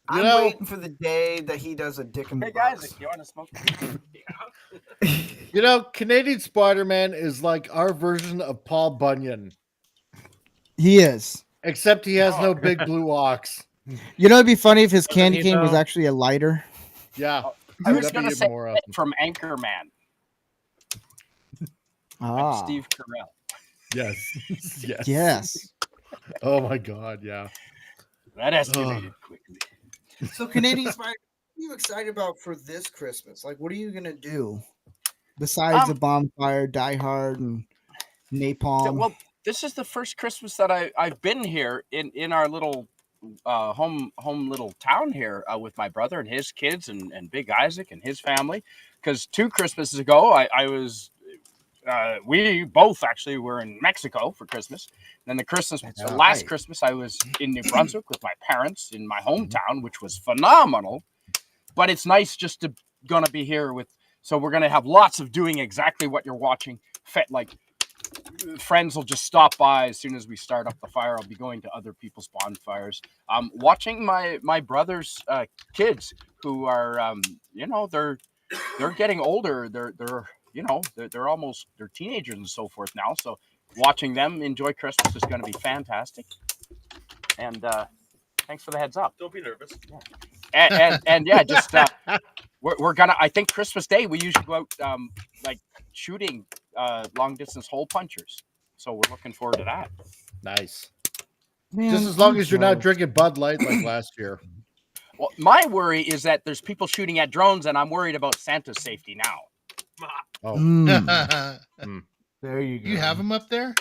I'm know- waiting for the day that he does a dick and Hey guys, box. if you want to smoke, Canadian Spider-Man is like our version of Paul Bunyan, He is. except he has no big blue ox. You know, it'd be funny if his Doesn't candy he, cane was though? actually a lighter. Yeah. I was That'd gonna be say more it awesome. from Anchorman. I'm Ah, Steve Carell. Yes. Yes. yes. Oh my god, yeah. That escalated quickly. So Canadian Spider, what are you excited about for this Christmas? Like, what are you gonna do besides the bonfire, Die Hard, and napalm? Well, this is the first Christmas that I've been here in our little home little town here with my brother and his kids and Big Isaac and his family. Because 2 Christmases ago, I was we both actually were in Mexico for Christmas. And then the last Christmas, I was in New Brunswick with my parents in my hometown, which was phenomenal. But it's nice just to gonna be here with. So we're gonna have lots of doing exactly what you're watching. Like friends will just stop by as soon as we start up the fire. I'll be going to other people's bonfires. Watching my brother's kids who are they're getting older. They're almost teenagers and so forth now. So watching them enjoy Christmas is going to be fantastic. And thanks for the heads up. Don't be nervous. And yeah, just we're gonna. I think Christmas Day we usually go out like shooting long distance hole punchers. So we're looking forward to that. Nice. Man, Just as long I'm as you're not jealous. drinking Bud Light like last year. Well, my worry is that there's people shooting at drones, and I'm worried about Santa's safety now. Oh, There you go. You have them up there?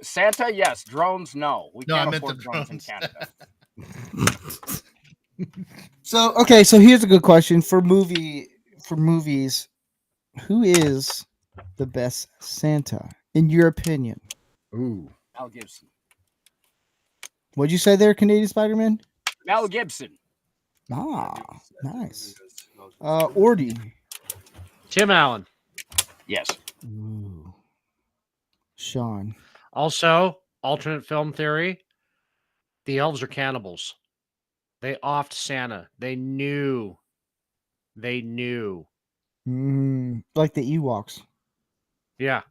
Santa, yes. Drones, no. We No, I can't meant afford the drones in drones. Canada. So okay, so here's a good question for movies. Who is the best Santa in your opinion? ooh. Mel Gibson. What'd you say there, Canadian Spider-Man? Mel Gibson. Ah, nice. Ordy. Tim Allen. Yes. Ooh. Sean. Also, alternate film theory. The elves are cannibals. They offed Santa. They knew. Like the Ewoks. Yeah.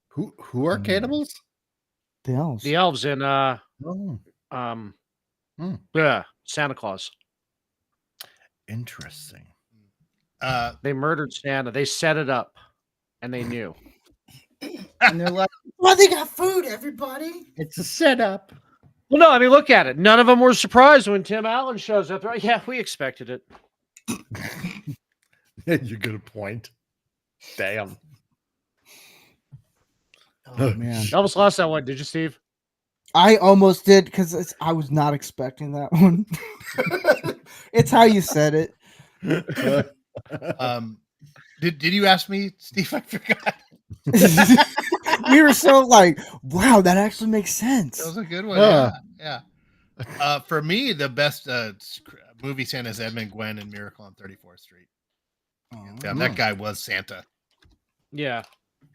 Who are cannibals? The elves. The elves in Oh. yeah, Santa Claus. Interesting. They murdered Santa. They set it up and they knew. And they're like, well, they got food, everybody. It's a setup. Well, no, I mean, look at it. None of them were surprised when Tim Allen shows up. Right? Yeah, we expected it. You get a point. Damn. Oh man. You almost lost that one, did you, Steve? I almost did because I was not expecting that one. It's how you said it. Did you ask me, Steve? I forgot. We were so like, wow, that actually makes sense. That was a good one. Yeah. Yeah. For me, the best movie Santa is Edmund Gwenn in Miracle on 34th Street. Yeah, that guy was Santa. Yeah.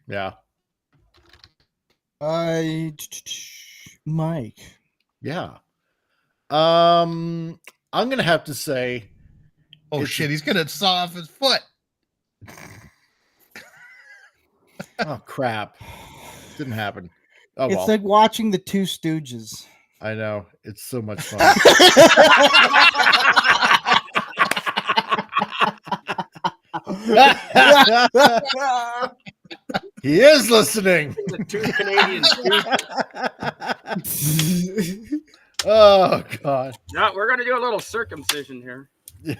Yeah. Mike. Yeah. I'm gonna have to say. Oh shit, he's gonna saw off his foot. Oh crap! Didn't happen. Oh It's well. like watching the Two Stooges. I know. It's so much fun. He is listening. The two Canadians. Oh God. No, we're gonna do a little circumcision here. No.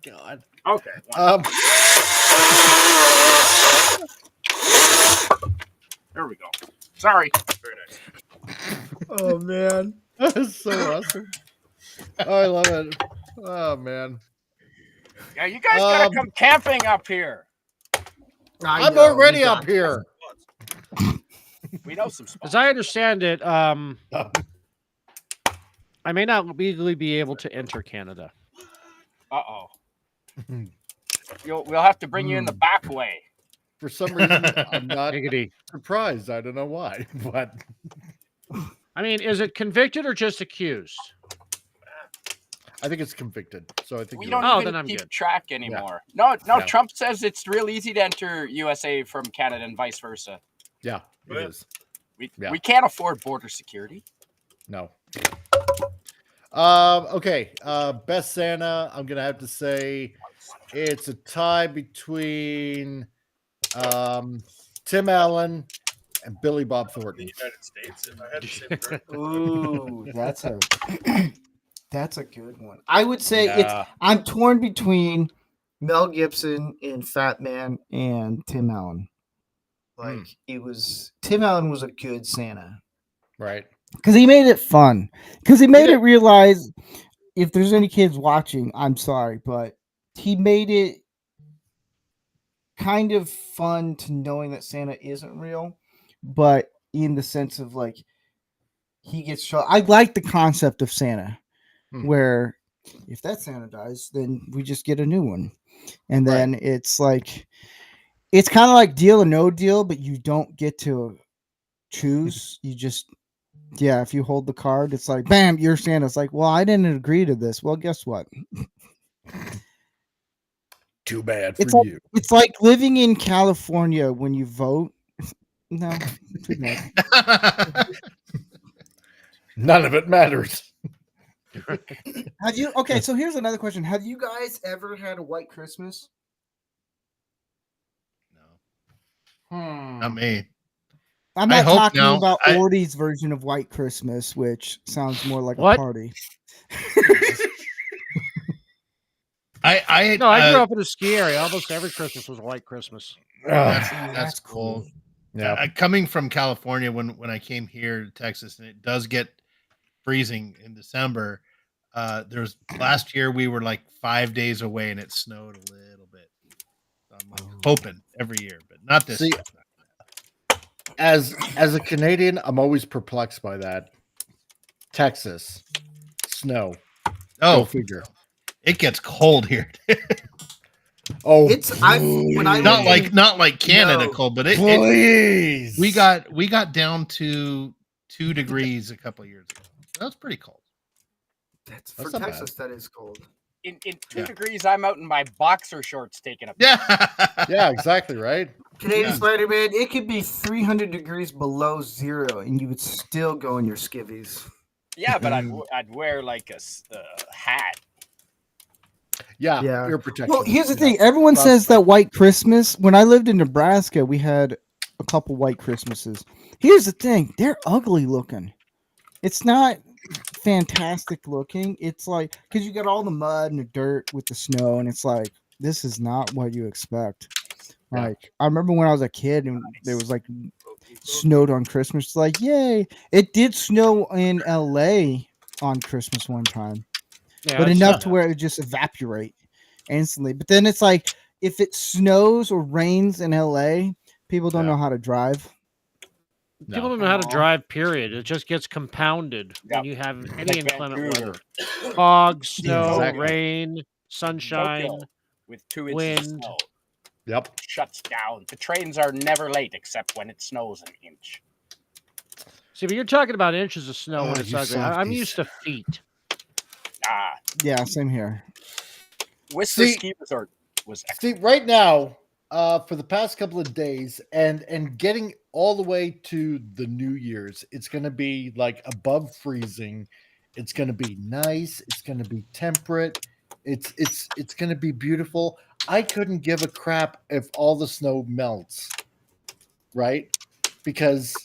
God. Okay. There we go. Sorry. Very nice. Oh man. That's so awesome. Oh, I love it. Oh man. Yeah, you guys gotta come camping up here. I'm already up here. We know some spots. As I understand it, I may not legally be able to enter Canada. Uh-oh. We'll have to bring you in the back way. For some reason, I'm not Giggity. surprised. I don't know why, but I mean, is it convicted or just accused? I think it's convicted. So I think We you're don't right. Oh, even then I'm keep good. track anymore. No. Yeah. Trump says it's real easy to enter USA from Canada and vice versa. Yeah, it is. We can't afford border security. No. Okay. Best Santa, I'm gonna have to say it's a tie between Tim Allen and Billy Bob Thornton. United States, if I had to say first. Ooh, that's a good one. I would say Yeah. I'm torn between Mel Gibson in Fat Man and Tim Allen. Like Tim Allen was a good Santa Right. because he made it fun. Because he made it realize if there's any kids watching, I'm sorry, but he made it kind of fun to knowing that Santa isn't real, but in the sense of like he gets shot. I like the concept of Santa, where if that Santa dies, then we just get a new one, and then it's like it's kind of like Deal or No Deal, but you don't get to choose. You just if you hold the card, it's like bam, you're Santa. It's like, well, I didn't agree to this. Well, guess what? Too bad It's for like, you. It's like living in California when you vote. No, too bad. None of it matters. Have you? Okay, so here's another question: have you guys ever had a white Christmas? Not me. I'm I not hope talking now. about Ordy's version of White Christmas, which sounds more like What? a party. I No, I grew up in a ski area. Almost every Christmas was a white Christmas. That's cool. Yeah. Coming from California, when I came here to Texas, and it does get freezing in December. There's last year we were like 5 days away, and it snowed a little bit. So I'm like hoping every year, but not this See, year. As a Canadian, I'm always perplexed by that. Texas, snow. Go Oh, figure. it gets cold here. Oh, When I not lived in- not like Canada No. cold, but please. we got down to 2 degrees a couple of years ago. That's pretty cold. That's That's for not Texas. That is cold. In 2 degrees, I'm out in my boxer shorts taking a Yeah. Yeah, exactly right. Canadian Yeah. Spider-Man, it could be 300 degrees below zero, and you would still go in your skivvies. Yeah, but I'd wear like a hat. Yeah, Yeah. ear protection. Well, here's the Yeah. thing. Everyone That's says fine. that White Christmas. When I lived in Nebraska, we had a couple White Christmases. Here's the thing. They're ugly looking. It's not fantastic looking. It's like, because you got all the mud and the dirt with the snow, and it's like, this is not what you expect. Yeah. Like, I remember when I was a kid and there was like snowed on Christmas. It's like, yay. It did snow in LA on Christmas one time, Yeah, but it's enough not- to where it would just evaporate instantly. But then it's like, if it snows or rains in LA, people don't Yeah. know how to drive. People don't know how to drive, period. It just gets compounded when you have any Like inclement Vancouver. weather. Fog, snow, Exactly. rain, sunshine. Tokyo with 2 inches wind. of snow Yep. shuts down. The trains are never late except when it snows an inch. See, but you're talking about inches of snow when Oh, it's you ugly. I'm softies. used to feet. Yeah, same here. Whistler See- Ski Resort was See, excellent. right now, for the past couple of days, and getting all the way to the New Year's, it's going to be like above freezing. It's going to be nice. It's going to be temperate. It's going to be beautiful. I couldn't give a crap if all the snow melts, right? Because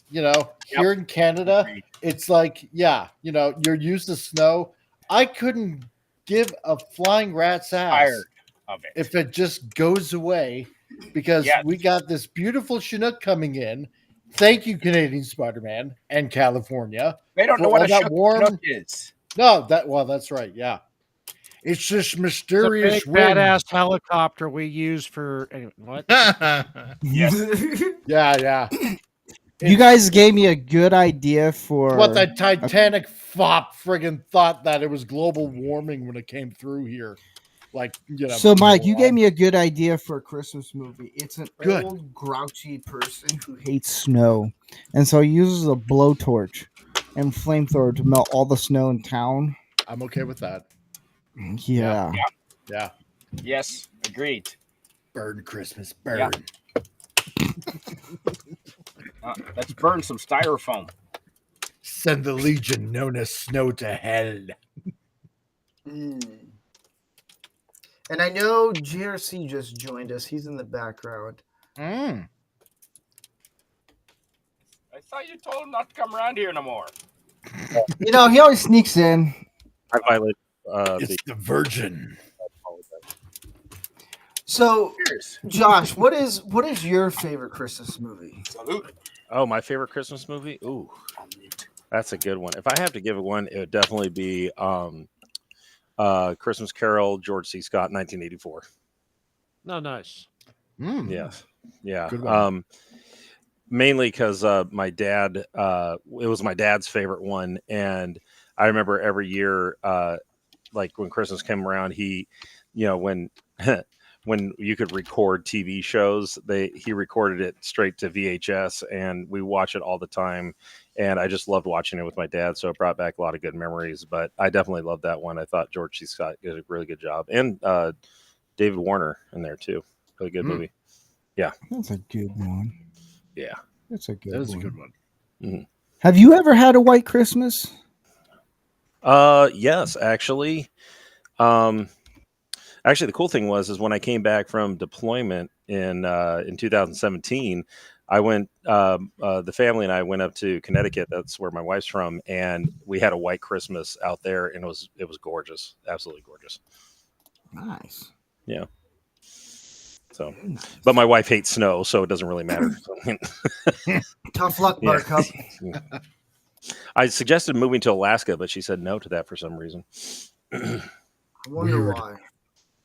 here in Canada, it's like, you're used to snow. I couldn't give a flying rat's ass Tired of it. if it just goes away, because Yes. we got this beautiful Chinook coming in. Thank you, Canadian Spider-Man and California. They don't know for what all a that Chinook warm- is. No, that's right. Yeah. It's this It's a mysterious big wind. badass helicopter we use for anyway, what? Yeah. You guys gave me a good idea for What the Titanic fop friggin' thought that it was global warming when it came through here. Like, So, Mike, you gave me a good idea for a Christmas movie. It's an Good. old, grouchy person who hates snow, and so he uses a blowtorch and flamethrower to melt all the snow in town. I'm okay with that. Yeah. Yeah. Yes, agreed. Burn Christmas, burn. Yeah. Let's burn some styrofoam. Send the legion known as snow to hell. And I know GRC just joined us. He's in the background. Mm. I thought you told him not to come around here no more. He always sneaks in. I violate It's the virgin. So, Cheers. Josh, what is your favorite Christmas movie? Salute. Oh, my favorite Christmas movie? Ooh, that's a good one. If I have to give it one, it would definitely be Christmas Carol, George C. Scott, 1984. No, nice. Mm. Yes. Yeah. Good one. Mainly because my dad, it was my dad's favorite one. And I remember every year, like when Christmas came around, he, when when you could record TV shows, he recorded it straight to VHS, and we watch it all the time. And I just loved watching it with my dad, so it brought back a lot of good memories. But I definitely loved that one. I thought George C. Scott did a really good job, and David Warner in there too. Really good movie. Yeah, That's a good one. yeah. That's a good That one. is a good one. Mm-hmm. Have you ever had a white Christmas? Yes, actually. Actually, the cool thing is when I came back from deployment in 2017, I went. The family and I went up to Connecticut. That's where my wife's from, and we had a white Christmas out there, and it was gorgeous, absolutely gorgeous. Nice. Yeah. So, but my wife hates snow, so it doesn't really matter. Tough luck, Yeah. Buttercup. I suggested moving to Alaska, but she said no to that for some reason. I wonder Weird. why.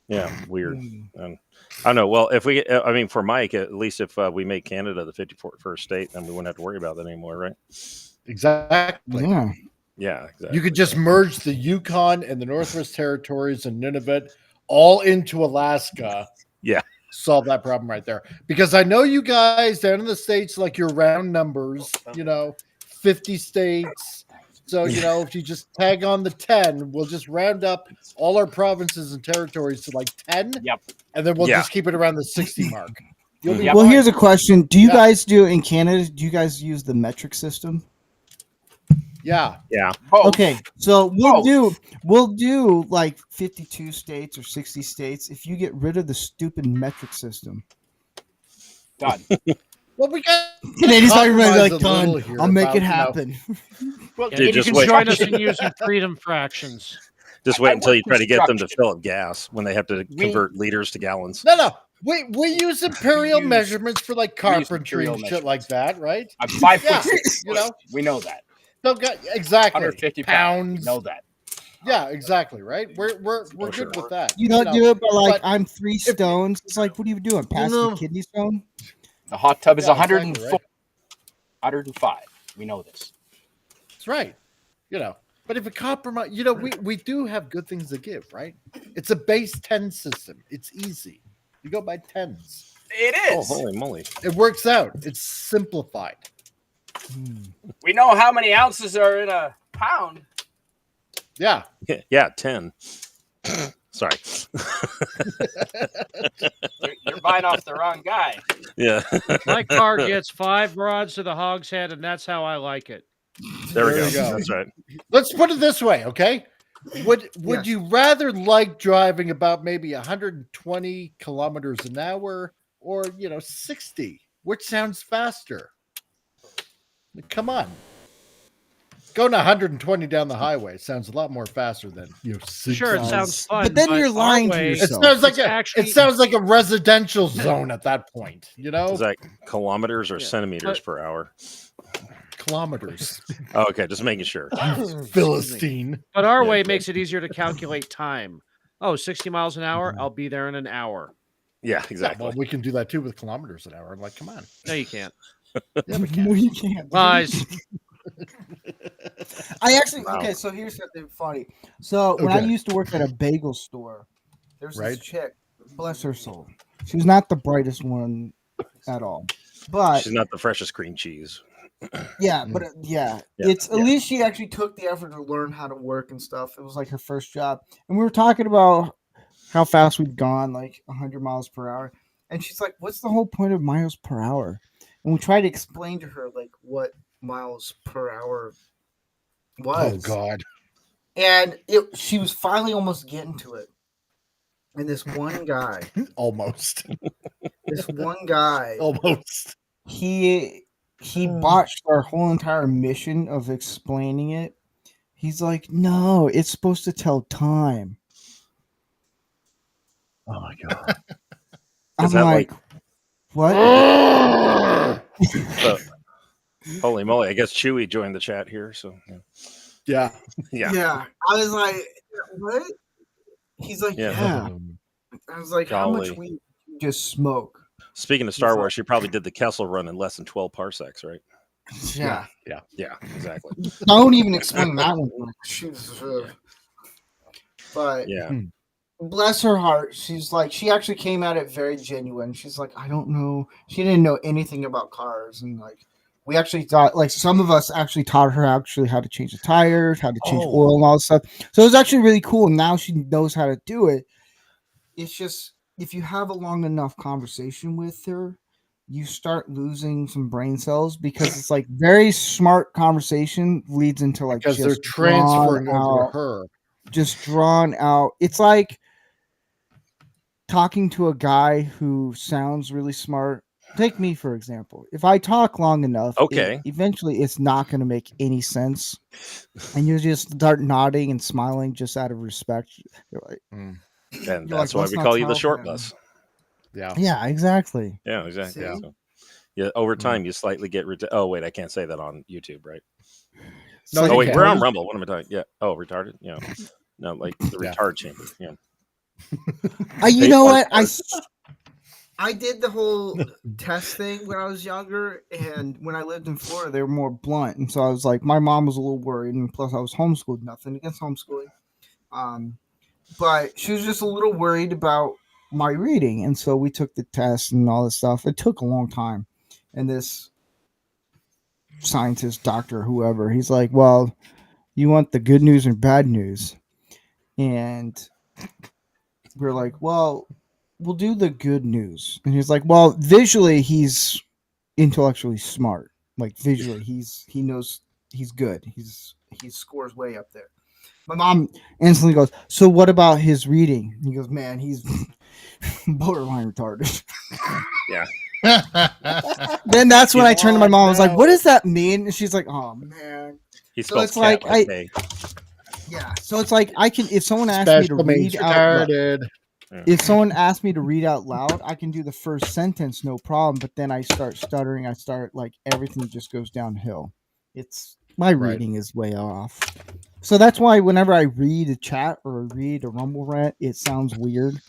Yeah, weird. Hmm. I don't know. Well, if we, I mean, for Mike, at least if we make Canada the 51st state, then we wouldn't have to worry about that anymore, right? Exactly. Yeah. Yeah, exactly. You could just merge the Yukon and the Northwest Territories and Nunavut all into Alaska. Yeah. Solve that problem right there. Because I know you guys down in the States like your round numbers, 50 states. So, if you just tag on the 10, we'll just round up all our provinces and territories to like 10. Yep. And then we'll Yeah. just keep it around the 60 mark. You'll be Yep. Well, fine. here's a question. Do you Yeah. guys do in Canada? Do you guys use the metric system? Yeah. Yeah. Oh, Okay, so we'll Both. do like 52 states or 60 states if you get rid of the stupid metric system. done. Well, we got Canadians are compromise like, a done. little here I'll make about, it happen. Well, Dude, you just can wait. join us in using freedom fractions. Just wait I until you work try to get them to construction. fill up gas when they have to convert liters to gallons. No. We use imperial use- measurements for like we use carpentry and imperial shit like that, right? I'm 5 Yeah, foot 6. you know? We know that. So exactly 150 pounds. We know that. Yeah, exactly. Right. We're good with that. You don't know, do it, but like but I'm 3 stones. It's like, what are you doing? Passing know- the kidney stone? The hot tub is Yeah, 104, exactly, right. 105. We know this. That's right. But if a compromise, we do have good things to give, right? It's a base 10 system. It's easy. You go by tens. It Oh, is. holy moly! It works out. It's simplified. We know how many ounces are in a pound. Yeah. Yeah, 10. Sorry. You're buying off the wrong guy. Yeah. My car gets 5 rods to the hogshead, and that's how I like it. There we There go. you go. That's right. Let's put it this way, okay? Would Yes. you rather like driving about maybe 120 kilometers an hour or 60? Which sounds faster? Come on. Going 120 down the highway sounds a lot more faster than 60. Sure, it sounds fun. But then you're our lying to way- It yourself. sounds like It's it sounds like a residential zone at that point, Is that kilometers or Yeah. centimeters per hour? kilometers. Oh, okay, just making sure. Philistine. But our Yeah, way okay. makes it easier to calculate time. Oh, 60 miles an hour. I'll be there in an hour. Yeah, Yeah, exactly. well, we can do that too with kilometers an hour. I'm like, come on. No, you can't. Yeah, we can. No, you can't. Lies. I actually Wow. okay. So here's something funny. So when I Okay. used to work at a bagel store, there's Right. this chick. Bless her soul. She was not the brightest one at all, but She's not the freshest cream cheese. yeah, but yeah, Yeah, it's at least she actually took the effort to learn how to work and stuff. It was like her first job, and we were talking about how fast we'd gone, like 100 miles per hour, and she's like, "What's the whole point of miles per hour?" And we tried to explain to her like what miles per hour was. Oh God. And she was finally almost getting to it. And this one guy, Almost. Almost. he botched our whole entire mission of explaining it. He's like, no, it's supposed to tell time. Oh my God. I'm that like, what? So, holy moly! I guess Chewy joined the chat here. So Yeah. yeah. I was like, what? He's like, Yeah. yeah. I was like, how much Golly. weed do you just smoke? Speaking of Star Wars, she probably did the Kessel run in less than 12 parsecs, right? Yeah. Yeah, exactly. Don't even explain that one. Like, but Yeah. bless her heart, she's like, she actually came at it very genuine. She's like, I don't know. She didn't know anything about cars. And like, we actually thought, like, some of us actually taught her actually how to change the tires, how to change oil and all this stuff. So it was actually really cool. Now she knows how to do it. It's just, if you have a long enough conversation with her, you start losing some brain cells because it's like very smart conversation leads into like Because they're just transferring drawn over out- to her. just drawn out. It's like talking to a guy who sounds really smart take me for example. If I talk long enough, Okay. eventually it's not going to make any sense, and you just start nodding and smiling just out of respect. You're like, And you're that's like, why "Let's we not call you the tell short him." bus. Yeah. Yeah, exactly. Yeah, exactly. See? So, yeah, over time you slightly get. Oh wait, I can't say that on YouTube, right? No, Oh you wait, can. we're on Rumble. What am I talking? Yeah. Oh, retarded. Yeah. No, like the Yeah. retard chamber. Yeah. You Hey, know on what? card. I did the whole test thing when I was younger, and when I lived in Florida, they were more blunt, and so I was like, my mom was a little worried, and plus I was homeschooled. Nothing against homeschooling, but she was just a little worried about my reading, and so we took the test and all this stuff. It took a long time, and this scientist, doctor, whoever, he's like, "Well, you want the good news or bad news?" And we're like, "Well, we'll do the good news." And he's like, "Well, visually, he's intellectually smart. Like visually, he knows he's good. He scores way up there." My mom instantly goes, "So what about his reading?" He goes, "Man, he's borderline retarded." Yeah. Then that's when I turned to my mom. I was like, no. "What does that mean?" And she's like, "Oh man." He So spells it's like cat with a K. Yeah. So it's like I can, if someone asks me to Special means read out, retarded. if someone asks me to read out loud, I can do the first sentence, no problem. But then I start stuttering. I start like everything just goes downhill. It's my Right. reading is way off. So that's why whenever I read a chat or read a Rumble rant, it sounds weird.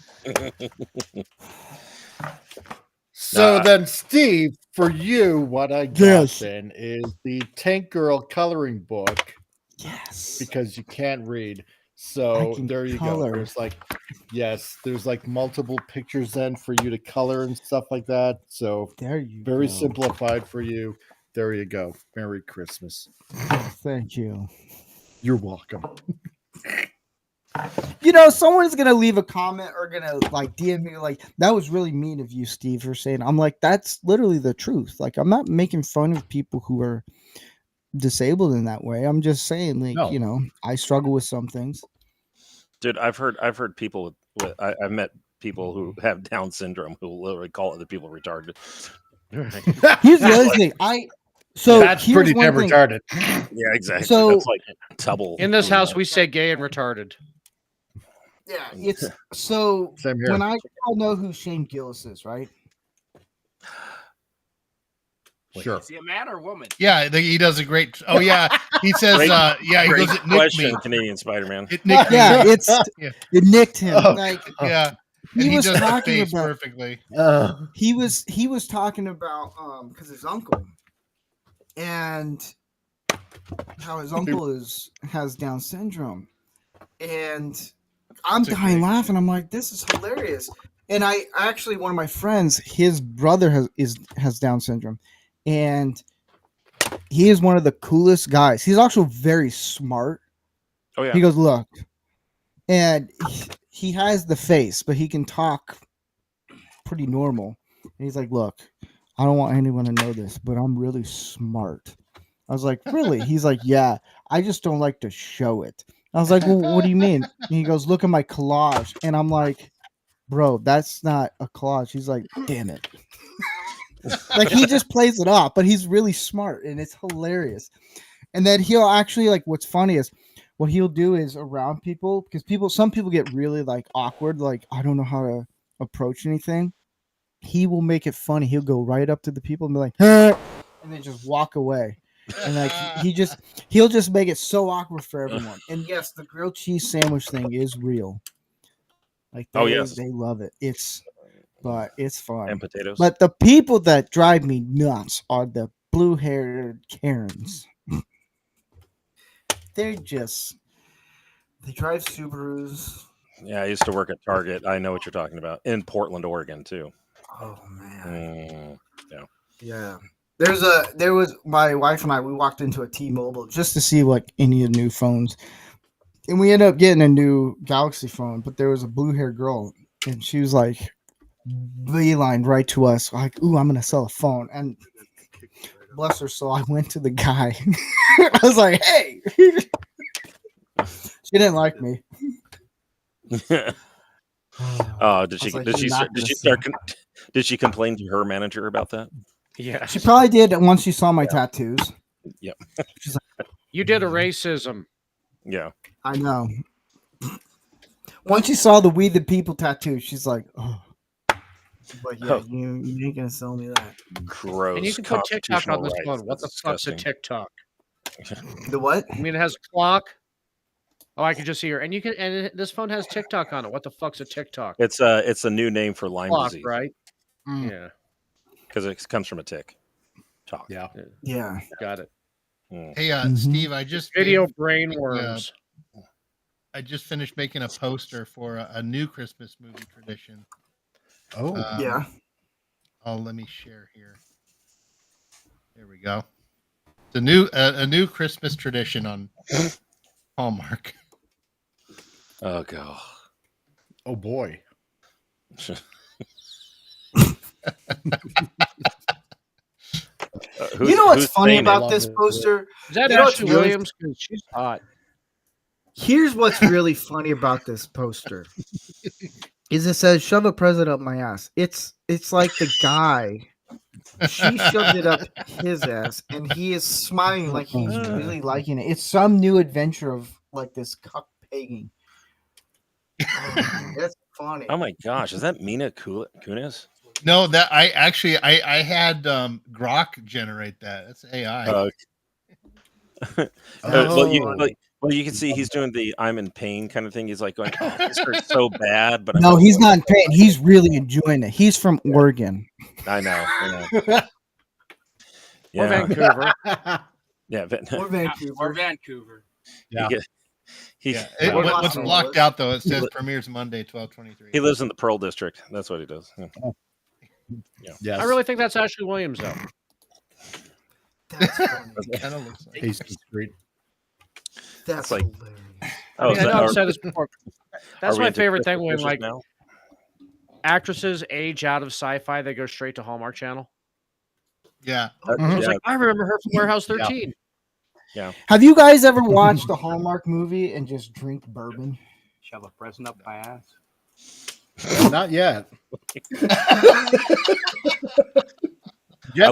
So Nah. then, Steve, for you, what I got Yes. then is the Tank Girl coloring book Yes. because you can't read. I So can there you color. go. There's like, yes, there's like multiple pictures then for you to color and stuff like that. So There you very go. simplified for you. There you go. Merry Christmas. Thank you. You're welcome. You know, someone's gonna leave a comment or gonna like DM me like that was really mean of you, Steve, for saying. I'm like, that's literally the truth. Like, I'm not making fun of people who are disabled in that way. I'm just saying, like, No. you know, I struggle with some things. Dude, I've heard people with I've met people who have Down syndrome who literally call other people retarded. Here's the other thing. That's here's pretty one damn thing. retarded. Yeah, exactly. So- That's like double. In this house, we say gay and retarded. Yeah, it's so Same here. when I all know who Shane Gillis is, right? Sure. Is he a man or a woman? Yeah, he does a great. Oh yeah, he says. Great- Yeah, he Great goes. It nicked question, me. Canadian Spider-Man. It nicked me. Yeah, it's Yeah. it nicked him. Oh. Like Yeah, and he he was does the talking face about perfectly. he was talking about because his uncle and how his uncle has Down syndrome, and I'm That's a dying great- laughing. I'm like, this is hilarious. And I actually, one of my friends, his brother has Down syndrome, and he is one of the coolest guys. He's also very smart. Oh yeah. He goes, look, and he has the face, but he can talk pretty normal. And he's like, look, I don't want anyone to know this, but I'm really smart. I was like, really? He's like, yeah, I just don't like to show it. I was like, well, what do you mean? And he goes, look at my collage. And I'm like, bro, that's not a collage. He's like, damn it. Like, he just plays it off, but he's really smart and it's hilarious. And then he'll actually, like, what's funny is what he'll do is around people, because some people get really like awkward, like, I don't know how to approach anything. He will make it funny. He'll go right up to the people and be like, "Huh," and then just walk away. And like he'll just make it so awkward for everyone. And yes, the grilled cheese sandwich thing is real. Like Oh, yes. they love it. It's fun. And potatoes. But the people that drive me nuts are the blue-haired Karens. They drive Subarus. Yeah, I used to work at Target. I know what you're talking about. In Portland, Oregon, too. Oh man. Yeah. Yeah. There was my wife and I, we walked into a T-Mobile just to see like any of the new phones. And we ended up getting a new Galaxy phone, but there was a blue-haired girl and she was like beeline right to us, like, ooh, I'm gonna sell a phone. And bless her soul, I went to the guy. I was like, hey. She didn't like me. Oh, did I she? was like, Did she? "You're not Did she gonna start? Did she complain to her manager about that? Yeah. She probably did once she saw my tattoos. Yep. She's like, You did a racism. Yeah. I know. Once she saw the "We the People" tattoo, she's like, "Oh." But yeah, Oh. you ain't gonna sell me that. Gross. And you can put TikTok on this phone. What the fuck's a disgusting. TikTok? The what? I mean, it has a clock. Oh, I can just see her. And you can. And this phone has TikTok on it. What the fuck's a TikTok? It's a new name for Lyme Clock, disease, right? Mm. Yeah. because it comes from a tick. Talk. Yeah. Yeah. Got it. Mm. Hey, Mhm. Steve, I just Video made- brain worms. I just finished making a poster for a new Christmas movie tradition. Oh, Yeah. Oh, let me share here. There we go. It's a new Christmas tradition on Hallmark. Oh god. oh boy. You know what's who's funny saying it? about this poster? Is that You know what's Ashley really- Williams? Because she's hot. Here's what's really funny about this poster. Is it says "shove a present up my ass." It's like the guy. She shoved it up his ass, and he is smiling like he's really liking it. It's some new adventure of like this cup pegging. That's funny. Oh my gosh, is that Mina Kunis? No, that I had Grok generate that. That's AI. Well, you can see he's doing the "I'm in pain" kind of thing. He's like going, "Oh, this hurts so bad," but No, he's not in pain. He's really enjoying it. He's from Oregon. I know. Or Yeah, Vancouver. yeah. Or Vancouver. Or Vancouver. Yeah. He Yeah. What- What's blocked out though? It says premieres Monday, 12/23. he lives in the Pearl District. That's what he does. Yeah. Yes. I really think that's Ashley Williams, though. That's funny. Kind of looks like. Hastings Street. That's like- hilarious. I mean, I know are- I've said this before. That's are we my into favorite thing Christmas when like now? actresses age out of sci-fi, they go straight to Hallmark Channel. Yeah. I was Yeah. like, I remember her from Warehouse 13. Have you guys ever watched a Hallmark movie and just drink bourbon? Shove a present up my ass. Not yet. I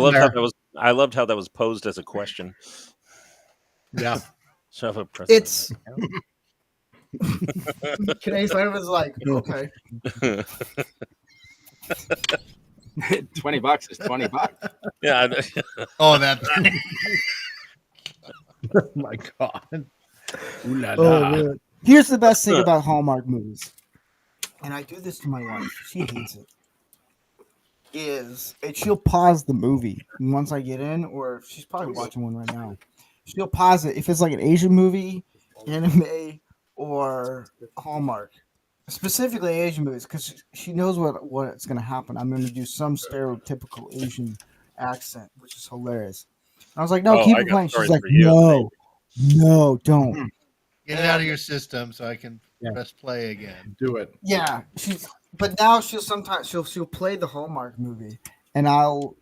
loved how that was posed as a question. Yeah. Shove a present. It's Canadian was like, okay. $20 is $20. Yeah. Oh, that. Oh my God. Ooh la Oh, la. man. Here's the best thing about Hallmark movies, and I do this to my wife. She hates it. She'll pause the movie once I get in, or she's probably watching one right now. She'll pause it if it's like an Asian movie, anime, or Hallmark. Specifically Asian movies, because she knows what's going to happen. I'm going to do some stereotypical Asian accent, which is hilarious. I was like, no, Oh, keep I it got playing. She's stories like, for you. no, don't. Get it out of your system so I can Yeah. press play again. Do it. Yeah, but now she'll play the Hallmark movie, and I'll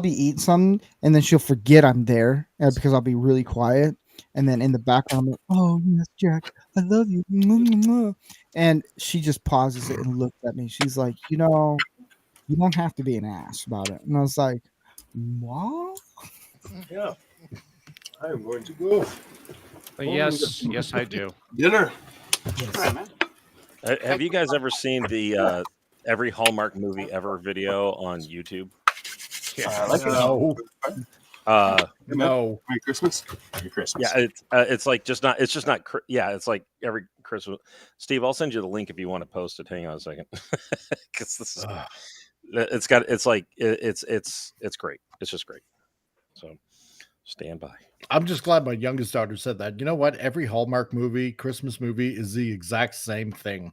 be eating something, and then she'll forget I'm there because I'll be really quiet, and then in the background, I'm like, oh yes, Jack, I love you, and she just pauses it and looks at me. She's like, you don't have to be an ass about it, and I was like, what? Yeah. I'm going to go. Yes, I do. Dinner. Have you guys ever seen the every Hallmark movie ever video on YouTube? No. No. Merry Christmas. Merry Christmas. Yeah, it's like just not. It's just not. Yeah, it's like every Christmas. Steve, I'll send you the link if you want to post it. Hang on a second, because this is. It's got. It's like it's great. It's just great. So, stand by. I'm just glad my youngest daughter said that. You know what? Every Hallmark movie, Christmas movie, is the exact same thing.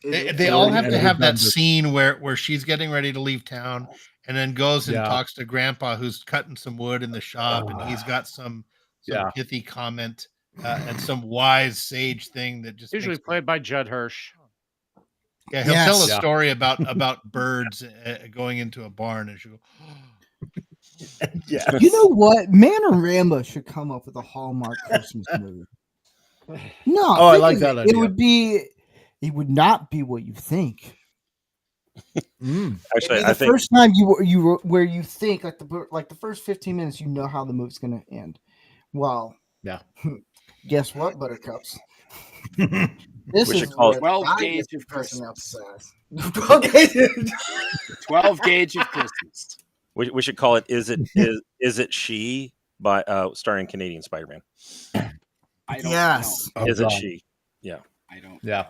They all have to And have we've that done this. scene where she's getting ready to leave town and then goes and Yeah. talks to Grandpa who's cutting some wood in the shop and he's got some Yeah. pithy comment and some wise sage thing that just Usually makes- played by Judd Hirsch. yeah, he'll tell a Yes. story about birds going into a barn and she'll go, Yeah. You know what? Man-O-Rama should come up with a Hallmark Christmas movie. No, Oh, I like think that of it. idea. It would not be what you think. Actually, Maybe I the think first time where you think like the first 15 minutes, you know how the movie's gonna end. Well, Yeah. Guess what, Buttercups? We This should is call where it 12 I gauge get of pressing out Christmas. the sass. 12 gauge. 12 gauge of Christmas. we should call it is it she by starring Canadian Spider-Man. I don't Yes. Oh, Is it God. she? know. I don't. Yeah.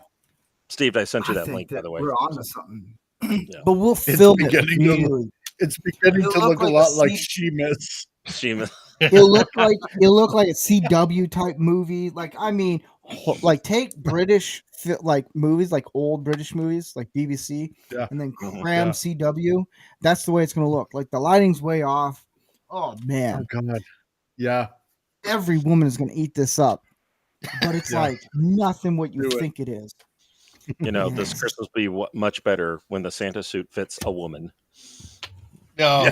Steve, I sent you I that think link, by that the way. we're on to something. Yeah. But we'll film it beginning to- immediately. It's beginning It'll to look look a like a lot like C- She-Miss. She It'll look like a CW type movie. Like I mean, like take British like movies, like old British movies, like BBC, Yeah. and then Mhm. cram Yeah. CW. That's the way it's gonna look. Like the lighting's way off. Oh man, Oh, God. Yeah. every woman is gonna eat this up. But it's Yeah. like nothing what you Do it. think it is. You know, this Yes. Christmas will be much better when the Santa suit fits a woman. No.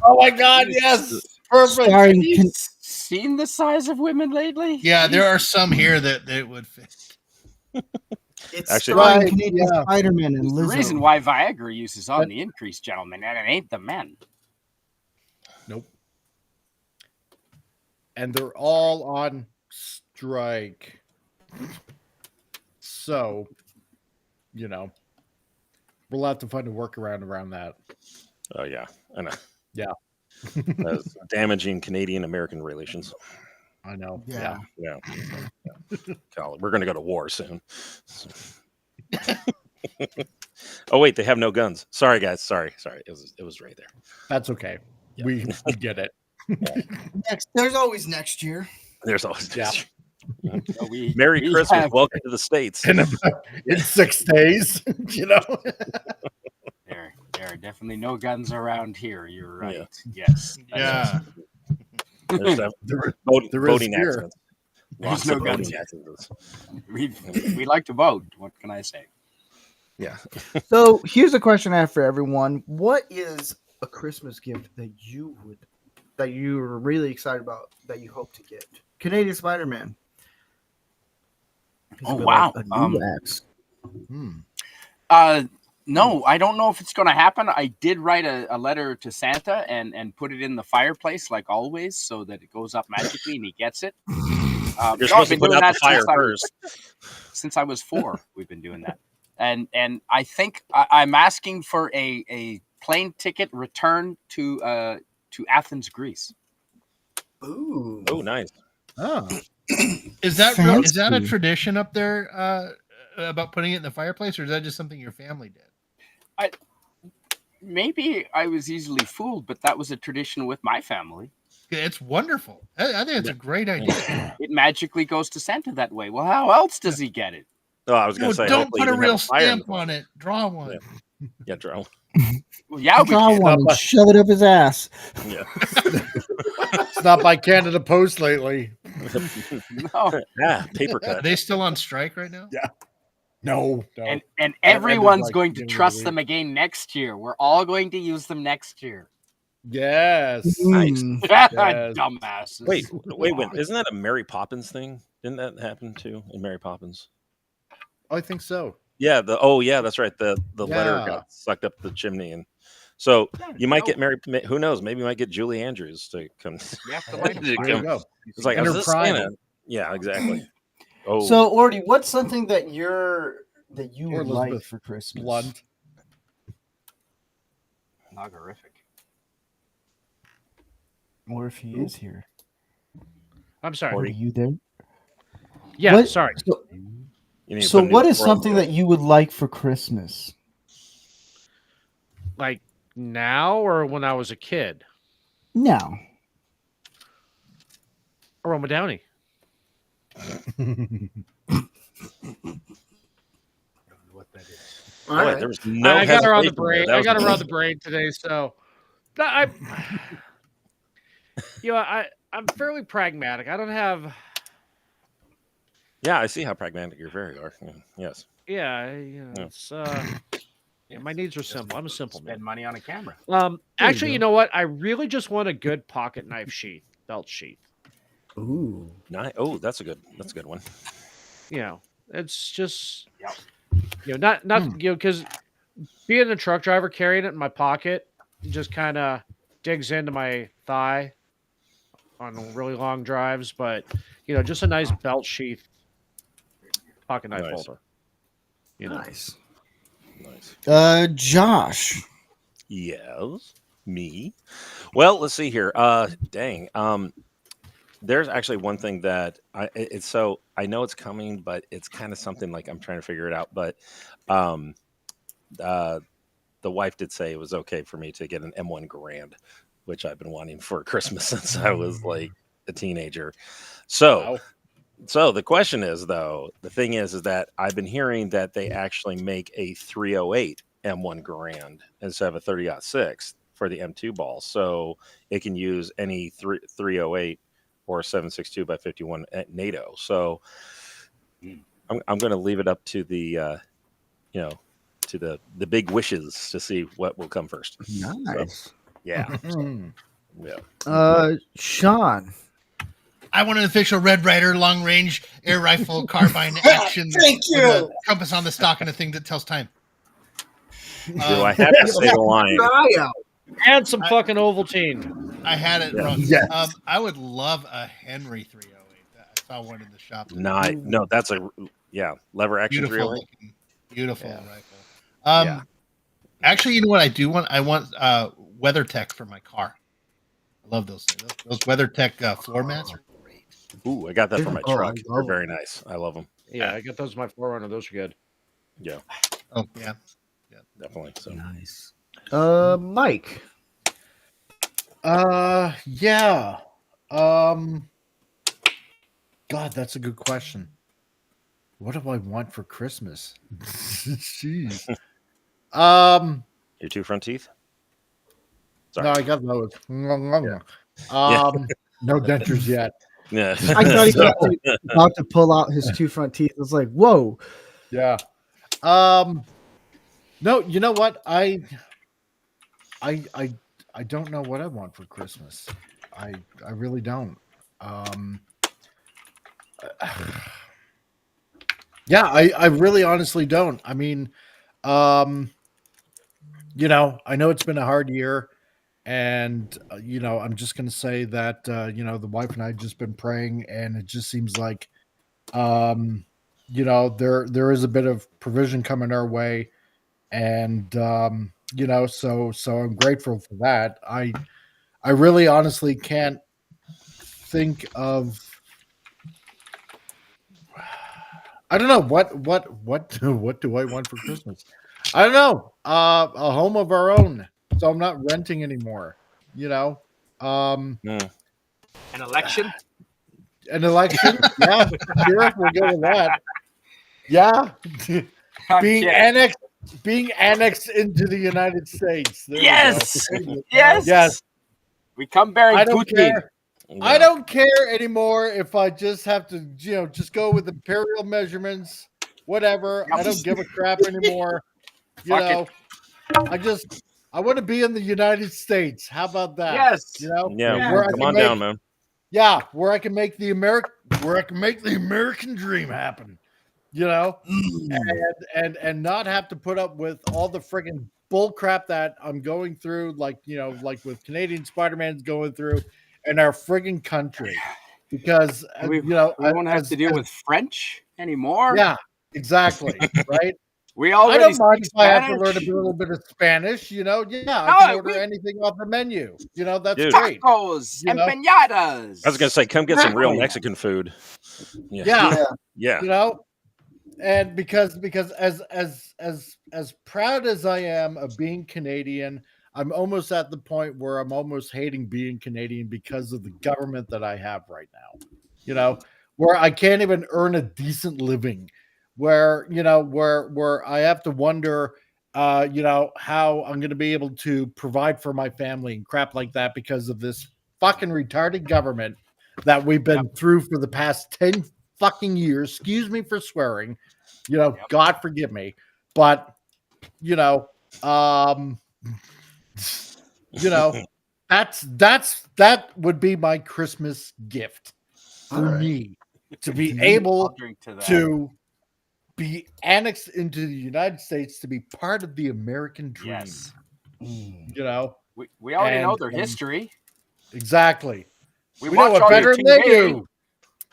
Oh, my God. Yes. Perfect. Starring Have you seen the size of women lately? Yeah, there are some here that would fit. It's Actually, starring right, Canadian yeah. Spider-Man and There's the Lizzo. reason why Viagra use is on the increase, gentlemen, and it ain't the men. Nope. And they're all on strike. So, you know, we'll have to find a workaround around that. Oh yeah, I know. Yeah. That's damaging Canadian-American relations. I know. Yeah. Yeah. Golly, we're gonna go to war soon. Oh wait, they have no guns. Sorry, guys. Sorry. It was right there. That's okay. Yeah. We get it. There's always next year. There's always Yeah. So Merry we Christmas. have- Welcome to the States. In 6 days, you know. There are definitely no guns around here. You're right. Yeah. Yes. Yeah. There's There voting is here. accidents. Lots There's no of guns voting here. accidents. We like to vote. What can I say? Yeah. So here's a question I have for everyone: what is a Christmas gift that you're really excited about that you hope to get? Canadian Spider-Man. He's Oh, got, wow. like, a new axe. No, I don't know if it's going to happen. I did write a letter to Santa and put it in the fireplace like always, so that it goes up magically and he gets it. You're I've supposed to been put doing out that the fire first. since I was 4. We've been doing that, and I think I'm asking for a plane ticket return to Athens, Greece. Ooh. Oh, nice. Oh. Is that real? Is that a Fancy. tradition up there about putting it in the fireplace, or is that just something your family did? Maybe I was easily fooled, but that was a tradition with my family. It's wonderful. I think it's a great idea. It magically goes to Santa that way. Well, how else does he get it? Oh, I was No, going to say, don't hopefully put you a didn't real have fire in the stamp on it. Draw one. Yeah, Joe. Well, yeah, we Draw did. one and shove it up his ass. Yeah. It's not by Canada Post lately. No. Paper Are cut. they still on strike right now? No. And ended, everyone's like, going to beginning of the trust week. them again next year. We're all going to use them next year. Yes. Nice. Yes. Dumbasses. Wait. Isn't that a Mary Poppins thing? Didn't that happen too in Mary Poppins? I think so. Yeah. That's right. The letter Yeah. got sucked up the chimney, and so you might no. get Mary. Who knows? Maybe you might get Julie Andrews to come. You have to light a There you There fire. you go. It's like, In is her this prime. Santa? Yeah, exactly. Oh, So, Ordy, what's something that you Or would like Elizabeth for Christmas? Blunt. Nogerific. Or if he is here. I'm sorry. Are you there? Yeah, What- sorry. So, you need to so put a new what is squirrel something in that you would like for Christmas? Like now or when I was a kid? No. Aroma Downey. What that is. All Boy, right. there was no I got her on the hesitation there. brain. That I was got her on amazing. the brain today, so I'm fairly pragmatic. I don't have Yeah, I see how pragmatic you very are. Yeah, yes. yeah, Yeah. it's my needs are simple. I'm a simple man. Spend money on a camera. Actually, you know what? I really just want a good pocket knife sheath, belt sheath. Ooh. Oh, that's a good one. You know, it's just not because being a truck driver, carrying it in my pocket just kind of digs into my thigh on really long drives. But just a nice belt sheath pocket knife holder. Nice. Nice. Josh. Yes, me. Well, let's see here. Dang. There's actually one thing that it's so I know it's coming, but it's kind of something like I'm trying to figure it out. But the wife did say it was okay for me to get an M1 Grand, which I've been wanting for Christmas since I was like a teenager. So, so the question is, though, the thing is that I've been hearing that they actually make a 308 M1 Grand instead of a 30-06 for the M2 ball, so it can use any 308 or 7.62 by 51 at NATO. So I'm going to leave it up to the to the big wishes to see what will come first. Nice. So, yeah. Sean. I want an official Red Ryder long range air rifle carbine action. Thank you. With a compass on the stock and a thing that tells time. Do I have to say the line? And some fucking Ovaltine. I had it wrong. Yes. I would love a Henry 308. I saw one in the shop. No, that's a lever action Beautiful 308. looking, beautiful rifle. Actually, you know what I do want? I want WeatherTech for my car. I love those things. Those WeatherTech floor mats are great. Ooh, I got that for my Oh, truck. I They're love very nice. I love them. Yeah, I got those in my Forerunner. Those are good. Yeah, Oh yeah. definitely. So Nice. Mike. Yeah. God, that's a good question. What do I want for Christmas? Jeez. your two front teeth. No, I got those. No dentures yet. Yeah. I thought he was about to pull out his two front teeth. I was like, whoa. Yeah. No, you know what? I don't know what I want for Christmas. I really don't. Yeah, I really honestly don't. I mean, I know it's been a hard year, and I'm just gonna say that the wife and I have just been praying, and it just seems like there is a bit of provision coming our way, and so I'm grateful for that. I really honestly can't think of. I don't know what do I want for Christmas? I don't know. A home of our own, so I'm not renting anymore. An election. An election. Yeah, sure, we'll go with that. Yeah, being annexed into the United States. There Yes, we go. yes. We come bearing I don't Putin. care. I don't care anymore if I just have to, just go with imperial measurements, whatever. I don't give a crap anymore. I want to be in the United States. How about that? Yes. Yeah. where I Come can on make- down, man. Yeah, where I can make the American dream happen. And not have to put up with all the friggin' bull crap that I'm going through, like with Canadian Spider-Man's going through in our friggin' country. Because we won't have to deal with French anymore. Yeah, exactly. Right. We I already don't mind speak if I have to learn Spanish. a little bit of Spanish. I can order anything off the menu. That's Dude. great. Tacos, You know? empanadas. I was gonna say, come get some real Exactly. Mexican food. Yeah. Yeah. And because as proud as I am of being Canadian, I'm almost at the point where I'm almost hating being Canadian because of the government that I have right now. Where I can't even earn a decent living, where I have to wonder how I'm going to be able to provide for my family and crap like that because of this fucking retarded government that we've been through for the past 10 fucking years. Excuse me for swearing. God forgive me. But that would be my Christmas gift for me to be able I'll drink to that. to be annexed into the United States to be part of the American dream. Yes. You know, We already know And, their history. exactly. We We know watch it all your better than they TV. do.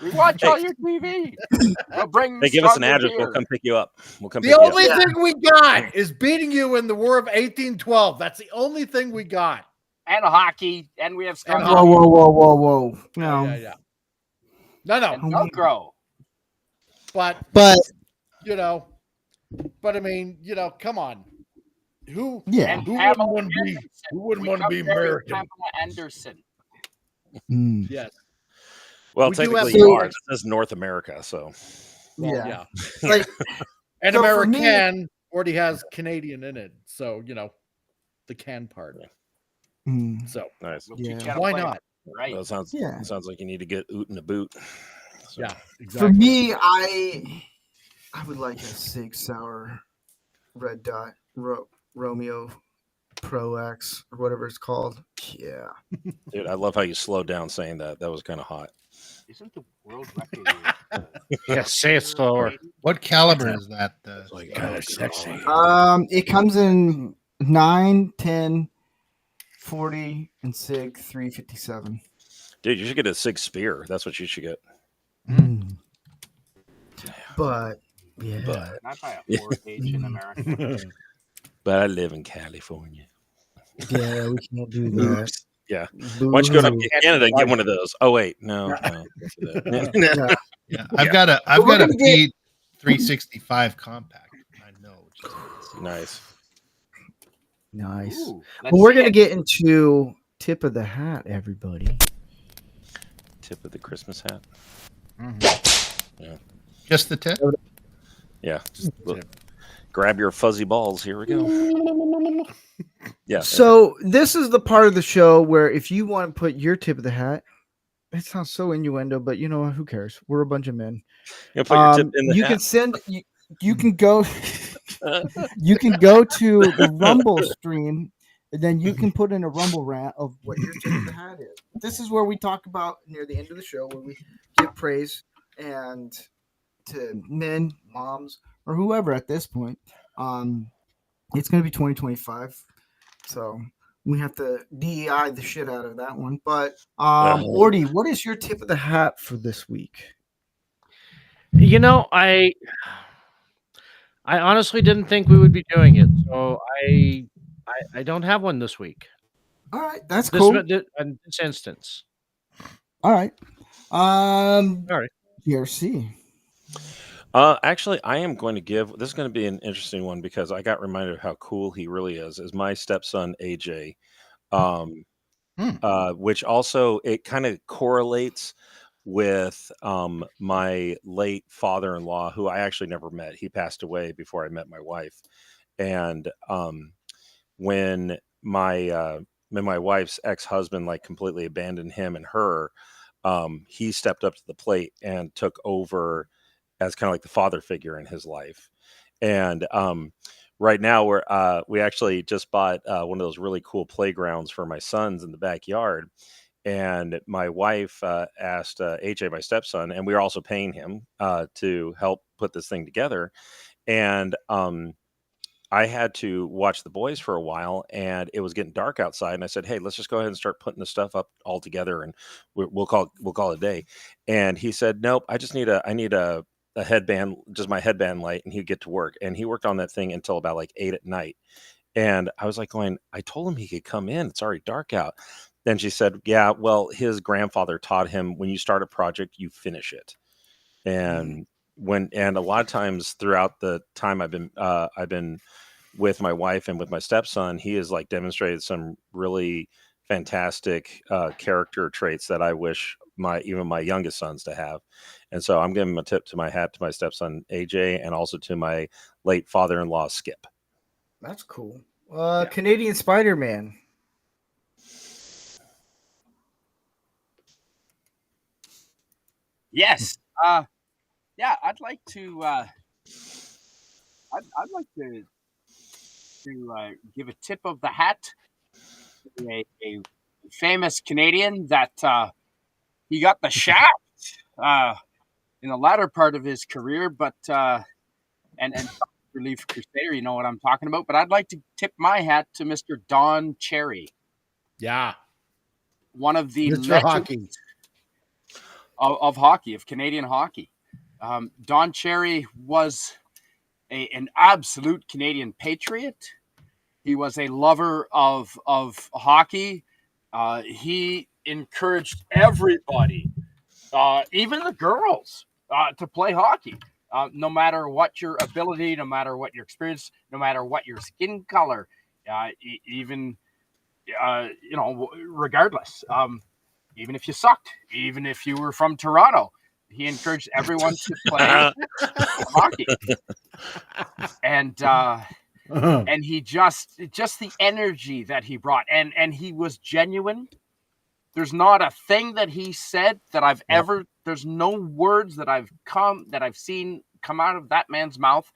We watch Hey. all your TV. We'll bring Hey, give us an stronger address. We'll beer. come pick you up. We'll come The pick you only up. thing we got is beating you in the War of 1812. That's the only thing we got. And hockey, and we have Scott. Whoa, whoa, whoa, whoa, whoa! No, Yeah. No. And Velcro. But but I mean, come on. Who yeah. And who Pamela wouldn't want to be Anderson. who wouldn't We want to be come very American? Pamela Anderson. Mm. Yes. Well, We do technically have you so- are. This is North America, so Well, Yeah. yeah. Like, And so for me- American already has Canadian in it. So, the can part. mm, So, nice. We'll Yeah. teach you how to why play not? it. Right. That sounds Yeah. sounds like you need to get oot in a boot. So, Yeah, For exactly. me, I would like a Sig Sauer Red Dot Romeo Pro X or whatever it's called. Yeah. dude, I love how you slowed down saying that. That was kind of hot. Isn't the world record? Yeah, say it slower. What caliber is that? Like kind of sexy. It comes in 9, 10, 40, and Sig 357. Dude, you should get a Sig Spear. That's what you should get. But yeah, But Not by a 4-page in America. I live in California. yeah, we can't do that. Yeah. Why don't you go to Boo. Canada and get one of those? Oh wait, no. Yeah. Yeah, I've got a we're gonna get- P365 compact. I know. Nice. Nice. Ooh, let's Well, we're see gonna it. get into tip of the hat, everybody. Tip of the Christmas hat. Just the tip. Yeah. Just look, grab your fuzzy balls. Here we go. Yeah. So this is the part of the show where if you want to put your tip of the hat, it sounds so innuendo, but you know what? Who cares? We're a bunch of men. You put your tip in the You hat. can send. You can go. You can go to the Rumble stream, and then you can put in a Rumble rant of what your tip of the hat is. This is where we talk about near the end of the show where we give praise and to men, moms, or whoever at this point. It's going to be 2025, so we have to DEI the shit out of that one. But Ordy, what is your tip of the hat for this week? You know, I honestly didn't think we would be doing it, so I don't have one this week. All right, that's This cool. in this instance. All right. All right. PRC. Actually, I am going to give. This is going to be an interesting one because I got reminded of how cool he really is. Is my stepson AJ, which also it kind of correlates with my late father-in-law, who I actually never met. He passed away before I met my wife, and when my wife's ex-husband like completely abandoned him and her, he stepped up to the plate and took over as kind of like the father figure in his life. And right now we actually just bought one of those really cool playgrounds for my sons in the backyard. And my wife asked AJ, my stepson, and we were also paying him to help put this thing together. And I had to watch the boys for a while, and it was getting dark outside. And I said, "Hey, let's just go ahead and start putting the stuff up all together, and we'll call it a day." And he said, "Nope, I need a headband, just my headband light," and he'd get to work. And he worked on that thing until about like 8 at night. And I was like going, I told him he could come in. It's already dark out. Then she said, "Yeah, well, his grandfather taught him when you start a project, you finish it." And a lot of times throughout the time I've been with my wife and with my stepson, he has like demonstrated some really fantastic character traits that I wish even my youngest sons to have. And so I'm giving a tip to my hat to my stepson AJ and also to my late father-in-law Skip. That's cool. Canadian Spider-Man. Yes. Yeah, I'd like to. I'd like to give a tip of the hat to a famous Canadian that he got the shaft in the latter part of his career, but and Relief Crusader, you know what I'm talking about. But I'd like to tip my hat to Mr. Don Cherry, Yeah. one of the Mr. legends Hockey. of hockey, of Canadian hockey. Don Cherry was an absolute Canadian patriot. He was a lover of hockey. He encouraged everybody, even the girls, to play hockey. No matter what your ability, no matter what your experience, no matter what your skin color, even regardless. Even if you sucked, even if you were from Toronto, he encouraged everyone to play hockey. And he just the energy that he brought, and he was genuine. There's not a thing that he said that I've ever. There's no words that I've seen come out of that man's mouth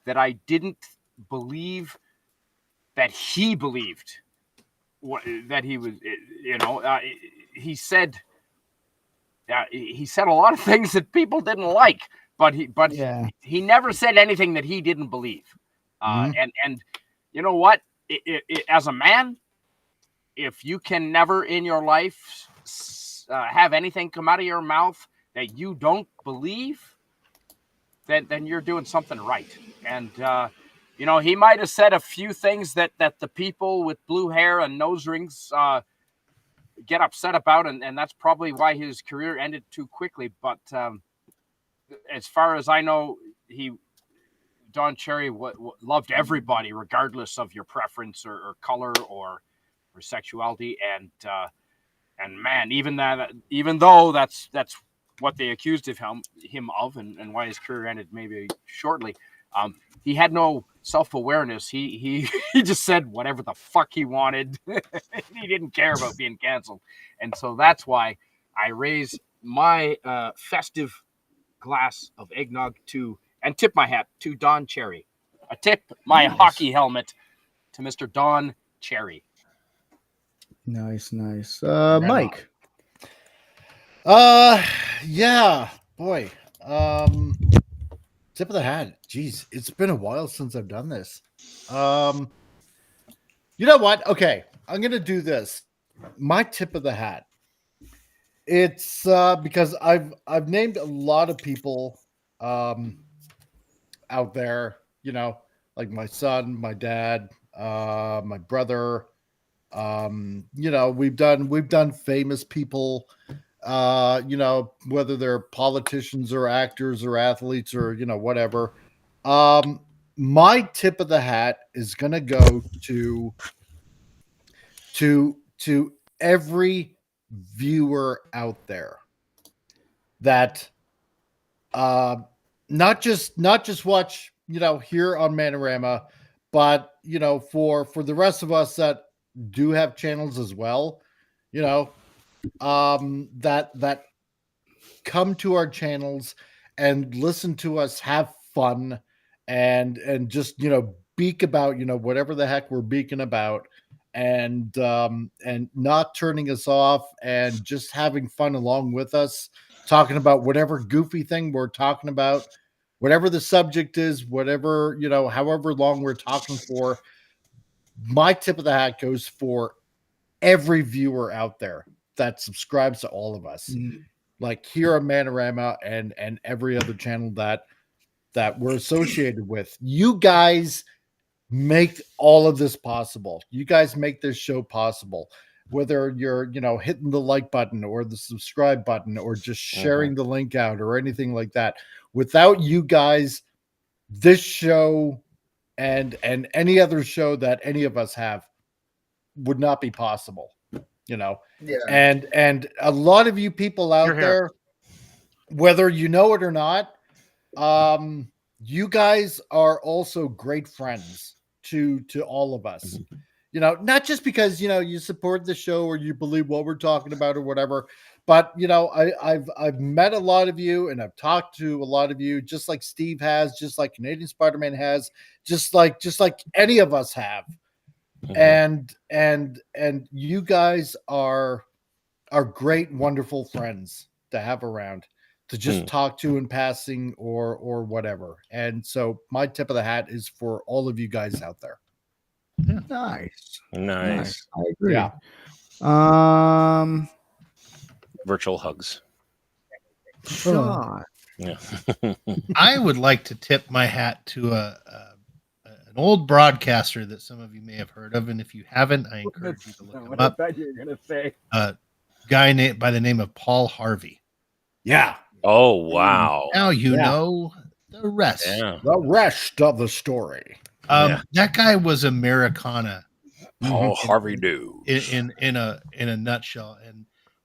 that I didn't believe that he believed. That he was, he said a lot of things that people didn't like, but he never said anything that he didn't believe. And you know what? As a man, if you can never in your life have anything come out of your mouth that you don't believe, then you're doing something right. And he might have said a few things that the people with blue hair and nose rings get upset about, and that's probably why his career ended too quickly. But as far as I know, Don Cherry loved everybody, regardless of your preference or color or sexuality. And man, even though that's what they accused of him of, and why his career ended maybe shortly, he had no self-awareness. He just said whatever the fuck he wanted. He didn't care about being canceled. And so that's why I raise my festive glass of eggnog and tip my hat to Don Cherry. I tip my hockey helmet to Mr. Don Cherry. Nice. Mike. Yeah, boy. Tip of the hat. Jeez, it's been a while since I've done this. You know what? Okay, I'm gonna do this. My tip of the hat. It's because I've named a lot of people out there, like my son, my dad, my brother. We've done famous people, whether they're politicians or actors or athletes or whatever. My tip of the hat is gonna go to every viewer out there that not just watch here on Man-O-Rama, but for the rest of us that do have channels as well, that come to our channels and listen to us have fun and just beak about whatever the heck we're beaking about, and not turning us off and just having fun along with us, talking about whatever goofy thing we're talking about, whatever the subject is, whatever however long we're talking for. My tip of the hat goes for every viewer out there that subscribes to all of us, like here on Man-O-Rama and every other channel that we're associated with. You guys make all of this possible. You guys make this show possible, whether you're hitting the like button or the subscribe button or just sharing the link out or anything like that. Without you guys, this show and any other show that any of us have would not be possible. And a lot of you people out there, whether you know it or not, you guys are also great friends to all of us. Not just because you support the show or you believe what we're talking about or whatever, but I've met a lot of you and I've talked to a lot of you, just like Steve has, just like Canadian Spider-Man has, just like any of us have. And you guys are great, wonderful friends to have around, to just talk to in passing or whatever. And so my tip of the hat is for all of you guys out there. Nice. Nice. I agree. Yeah. Virtual hugs. Sean. Yeah. I would like to tip my hat to an old broadcaster that some of you may have heard of, and if you haven't, I encourage you to look him What I up. thought you were gonna say. Guy by the name of Paul Harvey. Yeah. Oh wow. Now you Yeah. know the rest. Yeah. The rest of the story. That guy was Americana Paul Harvey do. in a nutshell. And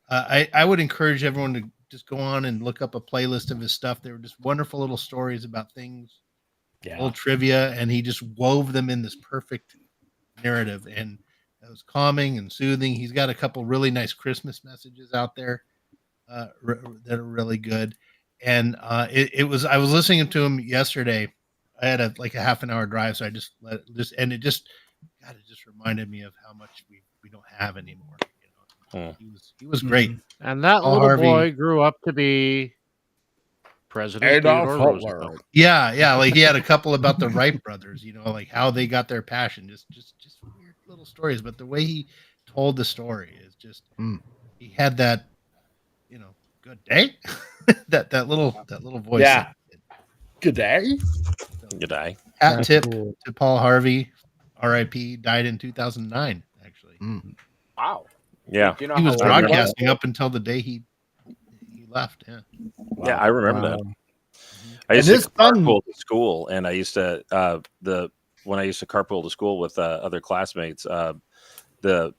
I would encourage everyone to just go on and look up a playlist of his stuff. They were just wonderful little stories about things, little trivia, and he just wove them in this perfect narrative. And it was calming and soothing. He's got a couple really nice Christmas messages out there that are really good. And I was listening to him yesterday. I had a half an hour drive, so I just it just reminded me of how much we don't have anymore. You know, he was great. And that Paul little Harvey. boy grew up to be President Adolf Theodore Hitler. Roosevelt. Yeah, like he had a couple about the Wright brothers, like how they got their passion, just weird little stories. But the way he told the story is just he had that, good day, that little voice. Yeah. Good day. Good day. Hat tip cool. to Paul Harvey, R.I.P. Died in 2009. Actually, Wow. Yeah. Do you know he was how old he broadcasting up until the day he left. Yeah. Yeah, I remember that. I And used his to son- carpool to school, and I used to when I used to carpool to school with other classmates. The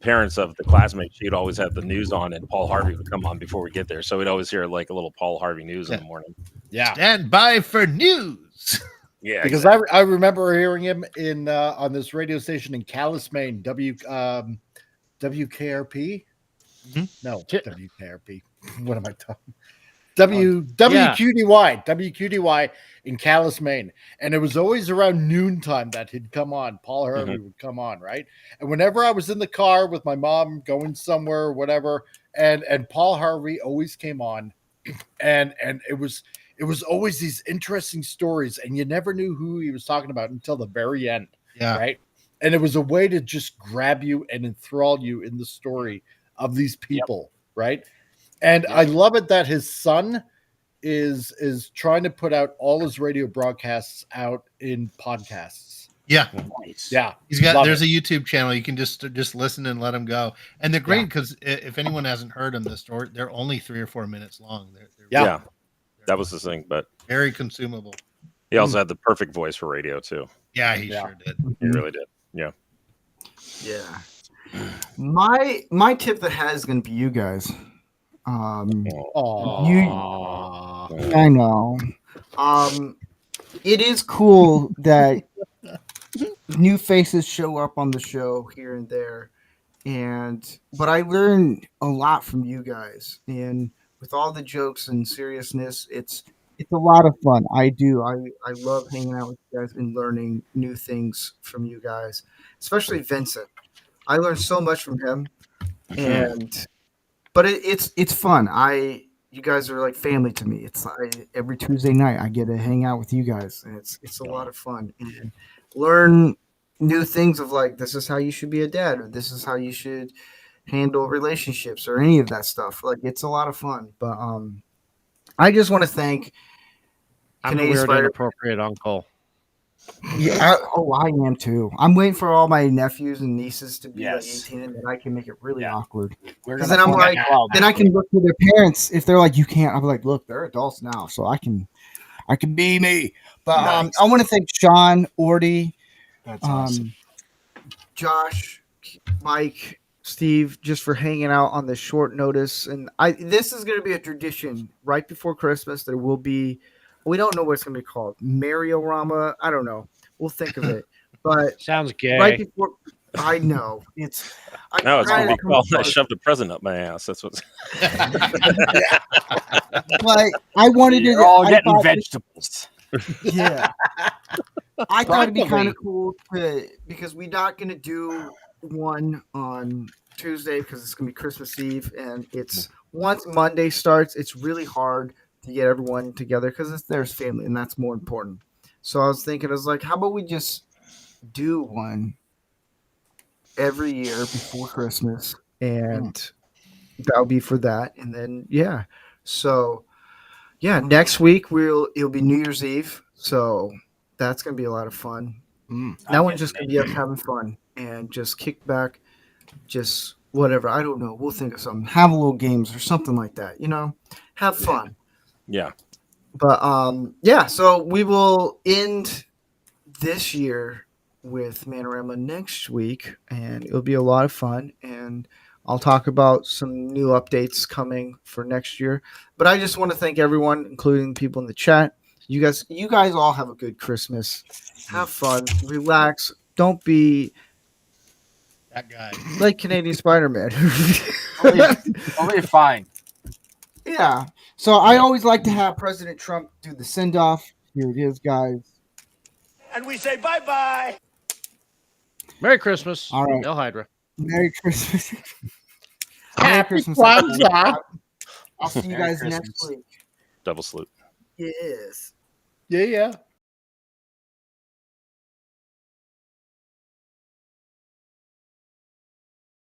parents of the classmates, she'd always have the news on, and Paul Harvey would come on before we get there. So we'd always hear like a little Paul Harvey news in the morning. Yeah. Stand by for news. Yeah, Because I remember hearing him in on this radio station in Calais, Maine, WKRP. No, WKRP. What am I talking? WQDY in Calais, Maine, and it was always around noontime that he'd come on. Paul Harvey would come on, right? And whenever I was in the car with my mom going somewhere or whatever, and Paul Harvey always came on, and it was always these interesting stories, and you never knew who he was talking about until the very end. Yeah. Right. And it was a way to just grab you and enthrall you in the story of these people. Right. And I love it that his son is trying to put out all his radio broadcasts out in podcasts. Yeah. Nice. Yeah. There's a YouTube channel. You can just listen and let him go. And they're great because if anyone hasn't heard them, they're only 3 or 4 minutes long. They're yeah, that was the thing. But very consumable. he also had the perfect voice for radio too. Yeah, he sure did. He really did. Yeah. Yeah. My tip that has going to be you guys. I know. It is cool that new faces show up on the show here and there, but I learned a lot from you guys, and with all the jokes and seriousness, it's a lot of fun. I love hanging out with you guys and learning new things from you guys, especially Vincent. I learned so much from him, but it's fun. You guys are like family to me. It's every Tuesday night I get to hang out with you guys, and it's a lot of fun and learn new things of like this is how you should be a dad, or this is how you should handle relationships, or any of that stuff. Like it's a lot of fun. But I just want to thank. I'm a weird, inappropriate uncle. Yeah, I am too. I'm waiting for all my nephews and nieces to be like Yes. 18, and then I can make it really awkward. We're Because gonna then I'm form a like, club. then I can look to their parents if they're like, you can't. I'm like, look, they're adults now, so I can be me. But Nice. I want to thank Sean, Ordy, That's awesome. Josh, Mike, Steve, just for hanging out on this short notice. And this is going to be a tradition right before Christmas. There will be. We don't know what it's going to be called. Man-O-Rama. I don't know. We'll think of it. But Sounds gay. right before, I know it's. No, it's gonna be called I But shoved a present up my ass. That's what's I wanted You're to. all I getting thought- vegetables. Yeah. I thought it'd be Probably. kind of cool because we're not going to do one on Tuesday because it's going to be Christmas Eve, and it's once Monday starts, it's really hard to get everyone together because there's family, and that's more important. So I was thinking, I was like, how about we just do one every year before Christmas, and that'll be for that. And then so next week it'll be New Year's Eve, so that's gonna be a lot of fun. That one's just gonna be us having fun and just kick back, just whatever. I don't know. We'll think of something. Have a little games or something like that. Have fun. Yeah. But so we will end this year with Man-O-Rama next week, and it'll be a lot of fun. And I'll talk about some new updates coming for next year. But I just want to thank everyone, including people in the chat. You guys all have a good Christmas. Have fun, relax. Don't be That guy. like Canadian Spider-Man. Only fine. Yeah. So I always like to have President Trump do the send-off. Here it is, guys. And we say bye-bye. Merry Christmas. All right. Hail Hydra. Merry Christmas. Merry Christmas. I'll see you Merry guys next Christmas. week. Double salute. Yes. Yeah.